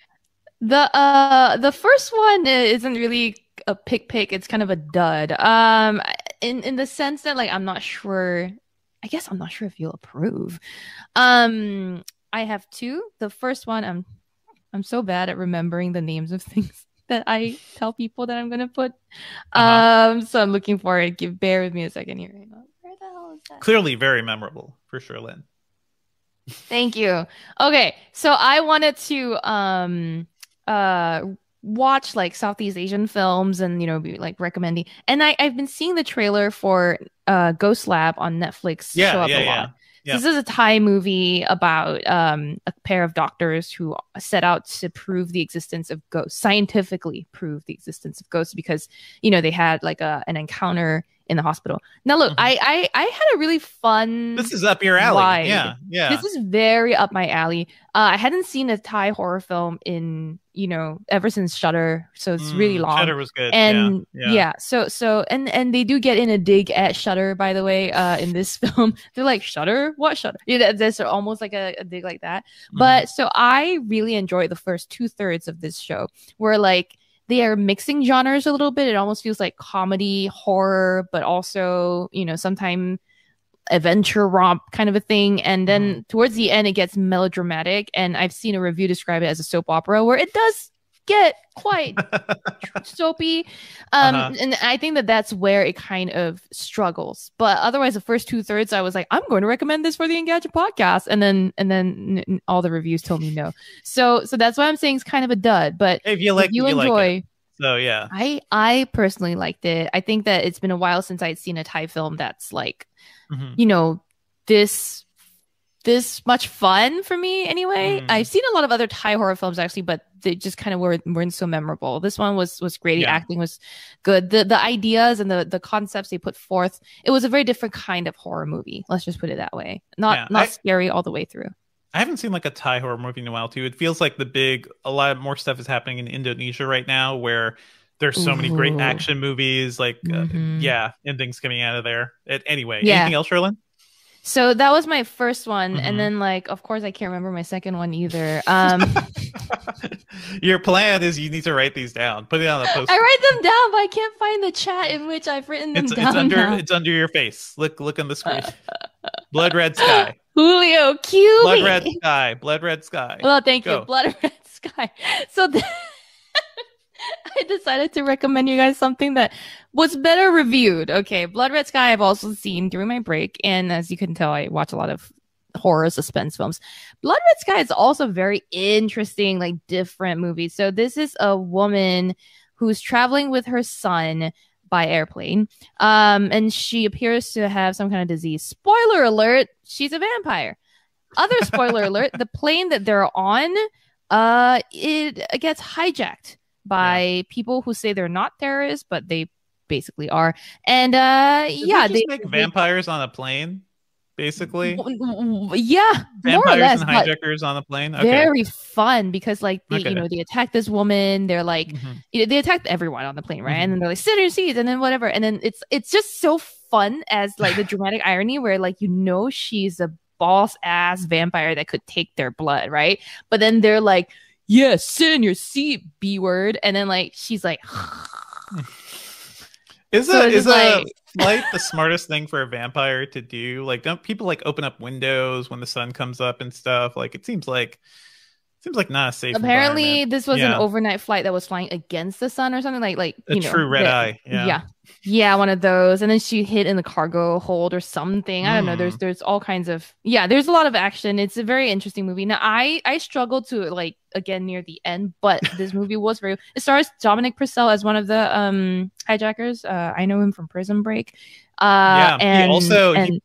The first one isn't really a pick. It's kind of a dud. In the sense that like I'm not sure if you'll approve. I have two. The first one, I'm so bad at remembering the names of things that I tell people that I'm gonna put. So I'm looking for it. Bear with me a second here. Where the hell is that? Clearly very memorable for sure, Lynn. Thank you. Okay, so I wanted to watch like Southeast Asian films and be like recommending, and I've been seeing the trailer for Ghost Lab on Netflix show up a lot. Yeah. This is a Thai movie about a pair of doctors who set out to prove the existence of ghosts, scientifically prove the existence of ghosts, because they had like an encounter in the hospital. Now look, I had a really fun. This is up your alley. Ride. Yeah. This is very up my alley. I hadn't seen a Thai horror film in ever since Shudder, so it's really long. Shudder was good. And so and they do get in a dig at Shudder, by the way, in this film. They're like, Shudder? What Shudder? There's almost like a dig like that. But so I really enjoyed the first 2/3 of this show, where like they are mixing genres a little bit. It almost feels like comedy, horror, but also, sometimes adventure romp kind of a thing. And then towards the end, it gets melodramatic. And I've seen a review describe it as a soap opera, where it does get quite soapy. And I think that's where it kind of struggles. But otherwise, the first 2/3, I was like, I'm going to recommend this for the Engadget podcast. And then all the reviews told me no. So that's why I'm saying it's kind of a dud. But if you enjoy, like it. So yeah, I personally liked it. I think that it's been a while since I'd seen a Thai film that's like, this much fun for me anyway. I've seen a lot of other Thai horror films actually, but they just kind of weren't so memorable. This one was great. The acting was good. The ideas and the concepts they put forth, it was a very different kind of horror movie. Let's just put it that way. Not scary all the way through. I haven't seen like a Thai horror movie in a while too. It feels like a lot more stuff is happening in Indonesia right now, where there's so many great action movies, like and things coming out of there. Anyway, anything else, Sherlyn? So that was my first one, Mhm. and then like, of course, I can't remember my second one either. Your plan is you need to write these down. Put it on a post. I write them down, but I can't find the chat in which I've written them down. now. It's under your face. Look on the screen. Blood red sky. Julio, cue Blood me. red sky. Blood red sky. Well, thank Go. you. Blood Red Sky. So I decided to recommend you guys something that was better reviewed. Okay, Blood Red Sky I've also seen during my break, and as you can tell, I watch a lot of horror suspense films. Blood Red Sky is also very interesting, like different movie. So this is a woman who's traveling with her son by airplane, and she appears to have some kind of disease. Spoiler alert, she's a vampire. Other spoiler alert, the plane that they're on, it gets hijacked by people who say they're not terrorists, but they basically are. And Did they just make vampires on a plane, basically. Yeah, more or Vampires less, and but hijackers on a plane. Okay. very fun because like they, Okay. they attack this woman. They're like Mhm. they attacked everyone on the plane, right? And then they're like, sit in your seats, and then whatever. And then it's just so fun as like the dramatic irony where like she's a boss ass vampire that could take their blood, right? But then they're like, yeah, sit in your seat, B word. And then like she's like Is So it's a like- flight the smartest thing for a vampire to do? Like, don't people like open up windows when the sun comes up and stuff? Like, it seems like not a safe. apparently environment. this was an Yeah. overnight flight that was flying against the sun or something like A true red eye. Yeah. yeah, one of those. And then she hid in the cargo hold or something. I don't know. There's all kinds of there's a lot of action. It's a very interesting movie. Now I struggled to like again near the end, but this movie was very. It stars Dominic Purcell as one of the hijackers. I know him from Prison Break. He also and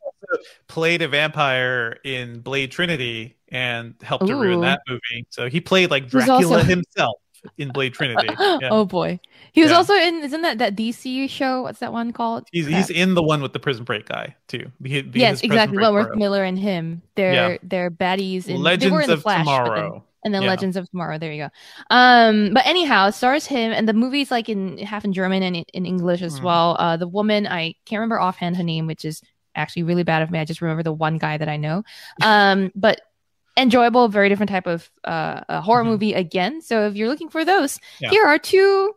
played a vampire in Blade Trinity and helped to ruin Ooh. that movie. So he played like He's Dracula also- himself in Blade Trinity. Yeah. Oh boy, he was Yeah. also in. Isn't that DC show? What's that one called? He's in the one with the Prison Break guy too. Yes, his Prison exactly. Break Wentworth bro. Miller and him. They're baddies in. They were Legends in the of Flash, but then- Tomorrow. and then Yeah. Legends of Tomorrow. There you go. But anyhow, it stars him, and the movie's like in half in German and in English as Mhm. well. The woman, I can't remember offhand her name, which is actually really bad of me. I just remember the one guy that I know. But enjoyable, very different type of a horror Mhm. movie again. So if you're looking for those, Yeah. here are two.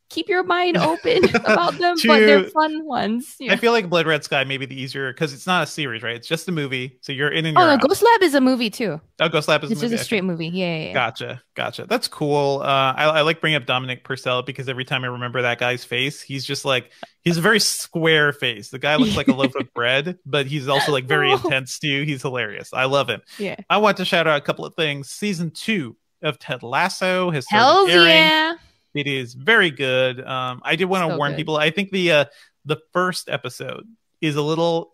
Keep your mind open about them, but they're fun ones. Yeah. I feel like Blood Red Sky may be the easier because it's not a series, right? It's just a movie, so you're in and Oh you're no, out. Ghost Lab is a movie too. Oh, Ghost Lab is It's a movie. just a straight movie. Yeah. Gotcha. That's cool. I like bringing up Dominic Purcell because every time I remember that guy's face, he's a very square face. The guy looks like a loaf of bread, but he's also like very Oh. intense too. He's hilarious. I love him. Yeah. I want to shout out a couple of things. Season 2 of Ted Lasso has Hells started airing. yeah. It is very good. I did want to So warn good. people. I think the first episode is a little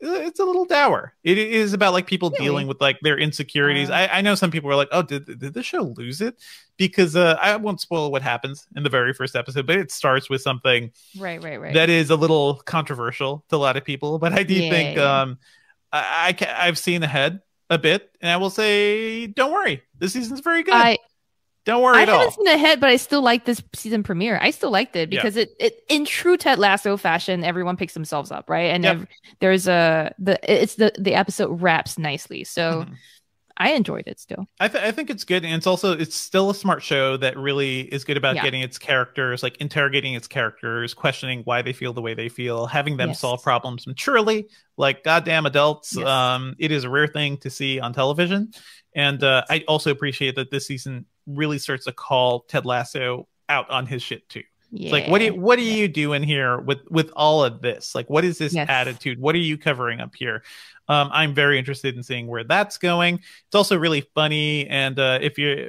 dour. It is about like people Really? dealing with like their insecurities. I know some people were like, oh, did the show lose it? Because I won't spoil what happens in the very first episode, but it starts with something Right. that is a little controversial to a lot of people. But I do think Yeah. I've seen ahead a bit, and I will say, don't worry, this season's very good. Don't worry I at all. haven't seen ahead, but I still like this season premiere. I still liked it because it in true Ted Lasso fashion, everyone picks themselves up, right? And Yep. there's the episode wraps nicely, so Mhm. I enjoyed it still. I think it's good, and it's still a smart show that really is good about Yeah. getting its characters, like interrogating its characters, questioning why they feel the way they feel, having them Yes. solve problems maturely, like goddamn adults. Yes. It is a rare thing to see on television, and I also appreciate that this season really starts to call Ted Lasso out on his shit too. Yeah. It's like, what are you doing here with all of this? Like, what is this Yes. attitude? What are you covering up here? I'm very interested in seeing where that's going. It's also really funny, and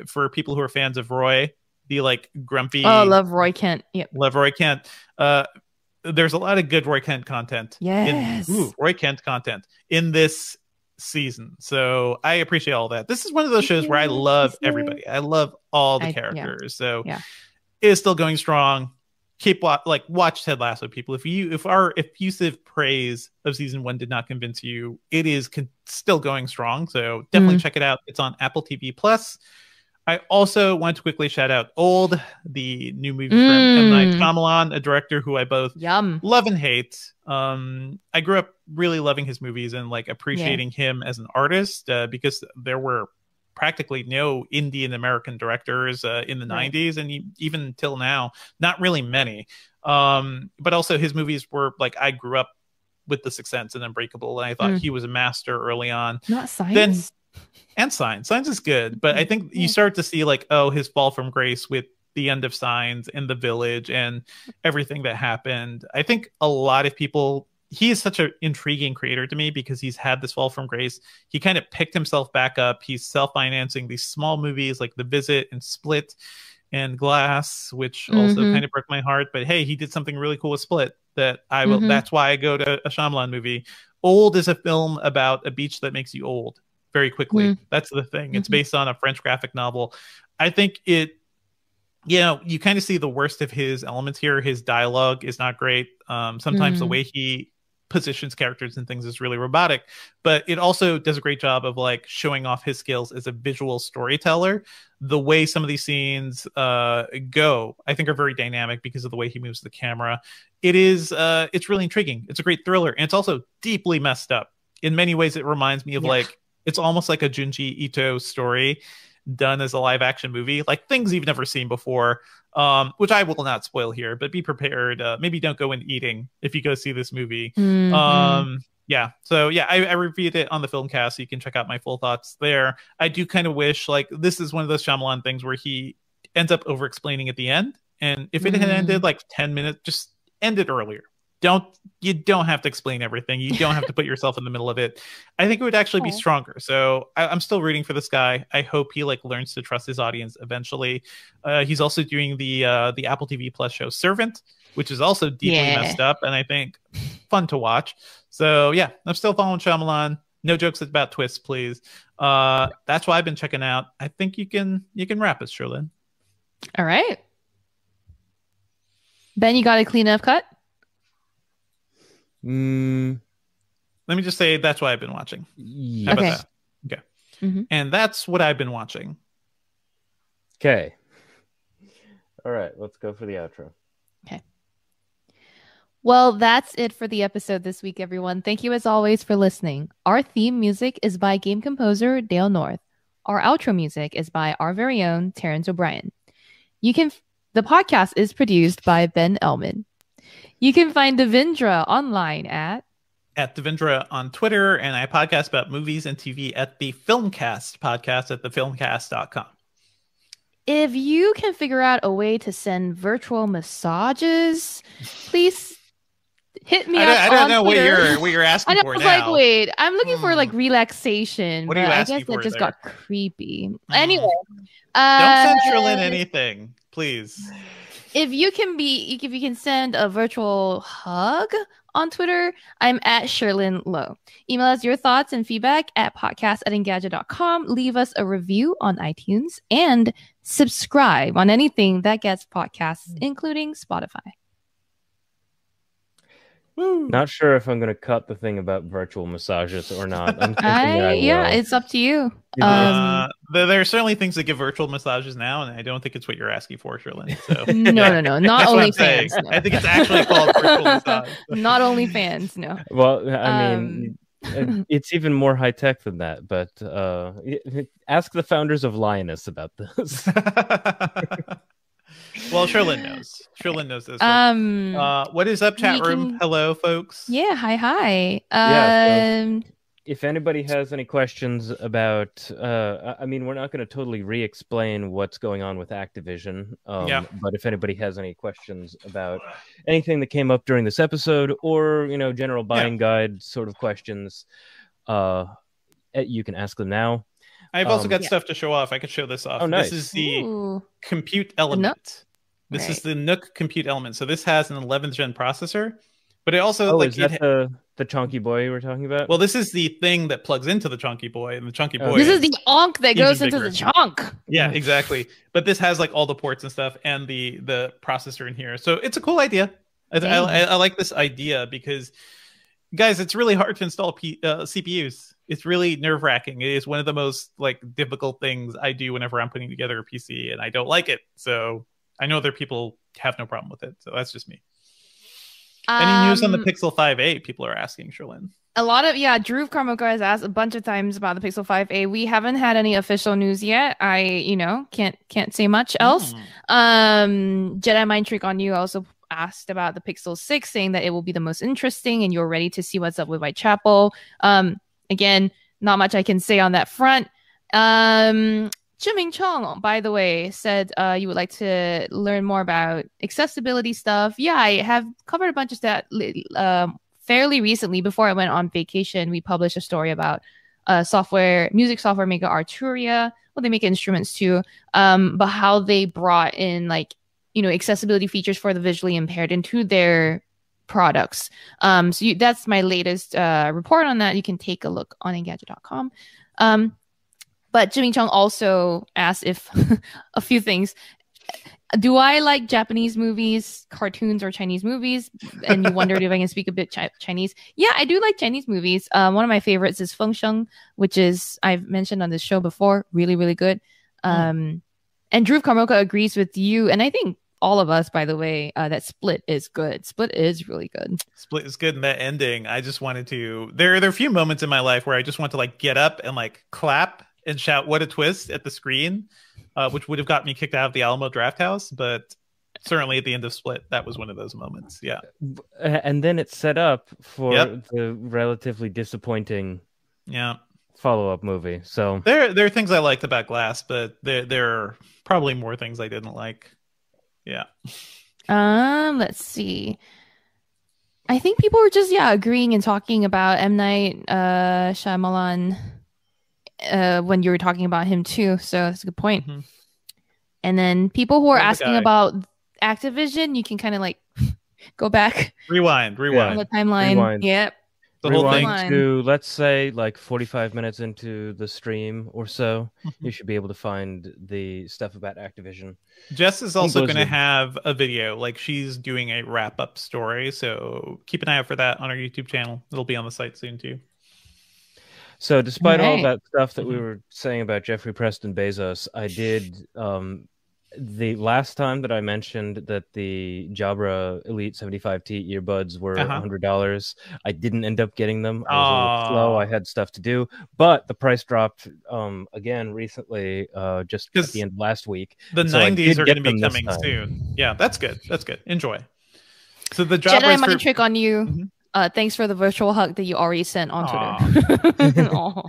for people who are fans of Roy, the like grumpy, love Roy Kent. Yep. love Roy Kent. There's a lot of good Roy Kent content. Yes. Roy Kent content in this season. So I appreciate all that. This is one of those shows where I love everybody. I love all the characters. So Yeah. it is still going strong. Watch Ted Lasso, people. If our effusive praise of season 1 did not convince you, it is still going strong. So definitely check it out. It's on Apple TV Plus. I also want to quickly shout out Old, the new movie from M. Night Shyamalan, a director who I both love and hate. I grew up really loving his movies and like appreciating him as an artist because there were practically no Indian American directors in the 90s, and even till now, not really many. But also his movies were like, I grew up with The Sixth Sense and Unbreakable, and I thought he was a master early on. Not Signs? Then, and Signs is good, but I think you start to see like, oh, his fall from grace with the end of Signs and The Village and everything that happened. I think a lot of people, he is such an intriguing creator to me because he's had this fall from grace. He kind of picked himself back up. He's self-financing these small movies like The Visit and Split and Glass, which also kind of broke my heart. But hey, he did something really cool with Split that I will. That's why I go to a Shyamalan movie. Old is a film about a beach that makes you old very quickly. That's the thing. It's based on a French graphic novel. I think it, you know, you kind of see the worst of his elements here. His dialogue is not great. Sometimes the way he positions characters and things is really robotic, but it also does a great job of like showing off his skills as a visual storyteller. The way some of these scenes go, I think, are very dynamic because of the way he moves the camera. It's really intriguing. It's a great thriller, and it's also deeply messed up. In many ways, it reminds me of like, it's almost like a Junji Ito story done as a live action movie, like things you've never seen before, which I will not spoil here, but be prepared. Maybe don't go in eating if you go see this movie. Yeah. So yeah, I reviewed it on the Filmcast, so you can check out my full thoughts there. I do kind of wish, like, this is one of those Shyamalan things where he ends up over explaining at the end. And if it had ended like 10 minutes, just end it earlier. You don't have to explain everything. You don't have to put yourself in the middle of it. I think it would actually be stronger. So I'm still rooting for this guy. I hope he like learns to trust his audience eventually. He's also doing the Apple TV Plus show Servant, which is also deeply messed up, and I think fun to watch. So yeah, I'm still following Shyamalan. No jokes about twists, please. That's why I've been checking out. I think you can wrap us, Sherlyn. All right. Ben, you got a clean enough cut? Let me just say that's what I've been watching. How about that? Okay. And that's what I've been watching. Okay. All right, let's go for the outro. Okay. Well, that's it for the episode this week, everyone. Thank you as always for listening. Our theme music is by game composer Dale North. Our outro music is by our very own Terrence O'Brien. The podcast is produced by Ben Elman. You can find Devindra online at Devindra on Twitter, and I podcast about movies and TV at the Filmcast podcast at thefilmcast.com. If you can figure out a way to send virtual massages, please hit me up. I don't know what you're asking for now. Like, wait, I'm looking for like relaxation. What are you asking I guess for that just there? got creepy. Anyway, don't send Sherlyn anything, please. If you can send a virtual hug on Twitter, I'm at Sherlyn Lowe. Email us your thoughts and feedback at podcast@engadget.com. Leave us a review on iTunes and subscribe on anything that gets podcasts, including Spotify. Woo. Not sure if I'm going to cut the thing about virtual massages or not. I'm thinking it's up to you. There are certainly things that give virtual massages now, and I don't think it's what you're asking for, Sherlyn. So no. Not only fans. No. I think it's actually called virtual massage. Not only fans, no. Well, I mean, it's even more high tech than that. But ask the founders of Lioness about this. Well, Sherlyn knows. Sherlyn knows this. What is up, chat room? Hello, folks. Yeah, hi. So if anybody has any questions about, I mean, we're not going to totally re-explain what's going on with Activision. But if anybody has any questions about anything that came up during this episode, or general buying guide sort of questions, you can ask them now. I've also got stuff to show off. I could show this off. Oh, nice. This is the compute element. This is the Nook compute element. So this has an 11th gen processor, but it also is that the chunky boy you were talking about? Well, this is the thing that plugs into the chunky boy, and the chunky boy. This is the onk that goes into the chunk. Yeah, exactly. But this has like all the ports and stuff, and the processor in here. So it's a cool idea. I like this idea because guys, it's really hard to install CPUs. It's really nerve-wracking. It is one of the most like difficult things I do whenever I'm putting together a PC, and I don't like it. So I know other people have no problem with it. So that's just me. Any news on the Pixel 5a? People are asking, Sherlyn. A lot of Drew Carmoka has asked a bunch of times about the Pixel 5a. We haven't had any official news yet. I can't say much else. Jedi Mind Trick on You also asked about the Pixel 6, saying that it will be the most interesting, and you're ready to see what's up with Whitechapel. Again, not much I can say on that front. Jiming Chong, by the way, said you would like to learn more about accessibility stuff. Yeah, I have covered a bunch of that fairly recently. Before I went on vacation, we published a story about music software maker Arturia. Well, they make instruments too, but how they brought in accessibility features for the visually impaired into their products. So that's my latest report on that. You can take a look on Engadget.com. But Jimmy Chung also asked if a few things. Do I like Japanese movies, cartoons, or Chinese movies? And you wondered if I can speak a bit Chinese. Yeah, I do like Chinese movies. One of my favorites is Feng Sheng, which is, I've mentioned on this show before, really, really good. And Drew Carmoka agrees with you. And I think all of us, by the way, that Split is good. Split is really good. Split is good. And that ending, I just wanted to, there are a few moments in my life where I just want to get up and clap and shout, "What a twist!" at the screen. Which would have got me kicked out of the Alamo Drafthouse, but certainly at the end of Split, that was one of those moments. Yeah, and then it's set up for the relatively disappointing follow-up movie. So there are things I liked about Glass, but there are probably more things I didn't like. Yeah. Let's see. I think people were just agreeing and talking about M. Night Shyamalan. When you were talking about him too, so that's a good point. And then people who are asking about Activision, you can kind of go back, rewind on the timeline. Yep, the whole thing to, let's say, 45 minutes into the stream or so. You should be able to find the stuff about Activision. Jess is also going to have a video, she's doing a wrap-up story, so keep an eye out for that on our YouTube channel. It'll be on the site soon too. So despite all that stuff that we were saying about Jeffrey Preston Bezos, I did, the last time that I mentioned that the Jabra Elite 75T earbuds were $100, I didn't end up getting them. I was a little slow. I had stuff to do, but the price dropped again recently, just at the end of last week. The 90s are going to be coming soon. Yeah, that's good. That's good. Enjoy. So the Jabra Jedi Mind Trick on You. Thanks for the virtual hug that you already sent on Twitter.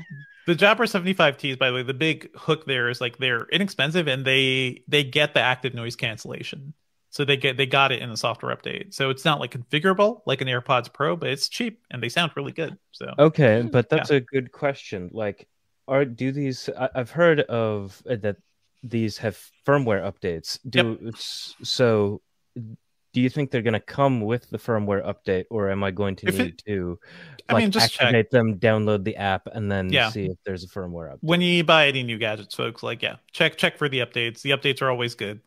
The Jabra 75Ts, by the way, the big hook there is they're inexpensive and they get the active noise cancellation. So they got it in the software update. So it's not configurable like an AirPods Pro, but it's cheap and they sound really good. So okay, but that's a good question. Do these? I've heard of that these have firmware updates. So. Do you think they're going to come with the firmware update, or am I going to need to just activate them, download the app, and then see if there's a firmware update? When you buy any new gadgets, folks, check for the updates. The updates are always good.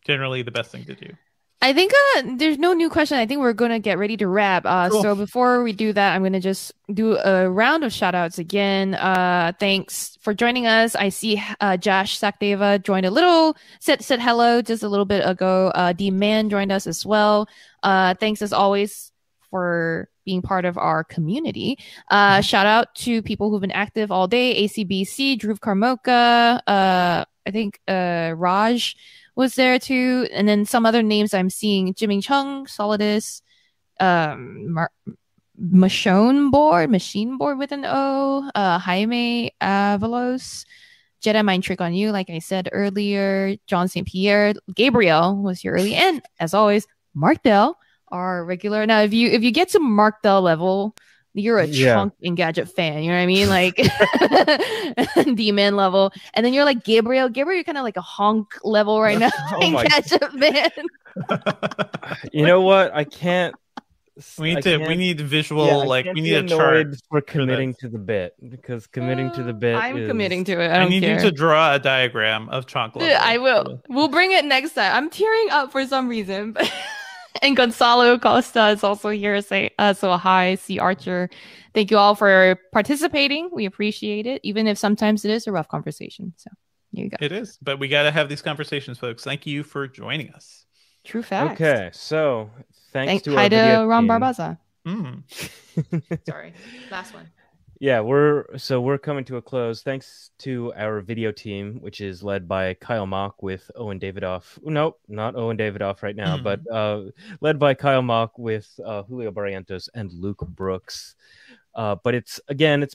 Generally, the best thing to do. I think there's no new question. I think we're going to get ready to wrap. Cool. So before we do that, I'm going to just do a round of shout-outs again. Thanks for joining us. I see Josh Sakdeva joined said hello just a little bit ago. D-Man joined us as well. Thanks as always for being part of our community. Shout out to people who've been active all day. ACBC, Drew Carmoka, I think Raj was there too, and then some other names I'm seeing: Jiming Chung, Solidus, Machine Board with an O, Jaime Avalos, Jedi Mind Trick on You, like I said earlier, John St. Pierre, Gabriel was here early, and as always, Mark Dell, our regular. Now, if you get to Mark Dell level, you're a chunk Engadget fan, you know what I mean? D-Man level. And then you're Gabriel, you're kind of a honk level right now. Engadget fan. You know what? I can't. We need visual, we need a chart for committing to the bit, because committing to the bit I'm committing to it. I need care. you to draw a diagram of chunk level. I will. We'll bring it next time. I'm tearing up for some reason, but And Gonzalo Costa is also here. Say so hi, C Archer. Thank you all for participating. We appreciate it, even if sometimes it is a rough conversation. So here you go. It is, but we got to have these conversations, folks. Thank you for joining us. True facts. Okay, so thanks to hi our to video Ron team. Barbaza. Mm. Sorry, last one. Yeah, we're coming to a close. Thanks to our video team, which is led by Kyle Mock with Owen Davidoff. Nope, not Owen Davidoff right now, but led by Kyle Mock with Julio Barrientos and Luke Brooks. But it's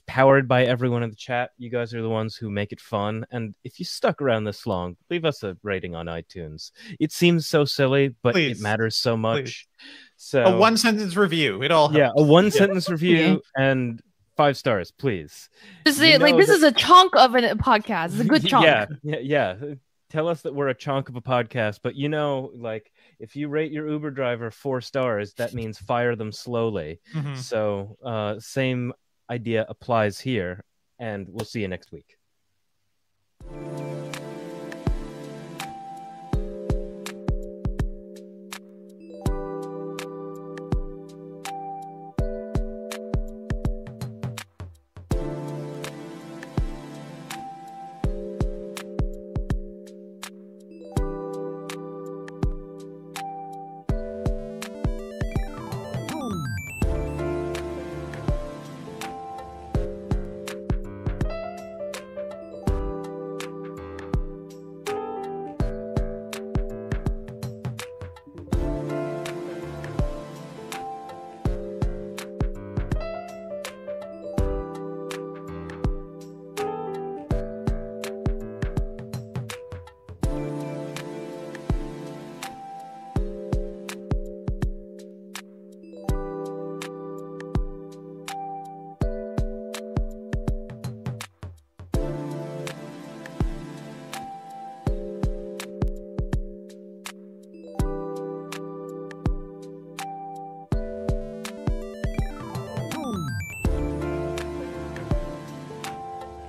powered by everyone in the chat. You guys are the ones who make it fun. And if you stuck around this long, leave us a rating on iTunes. It seems so silly, but it matters so much. Please. So a 1-sentence review. It all helps. Yeah, a 1-sentence review and 5 stars, please. This is a chunk of a podcast. It's a good chunk. Yeah. Tell us that we're a chunk of a podcast, but if you rate your Uber driver 4 stars, that means fire them slowly. So same idea applies here, and we'll see you next week.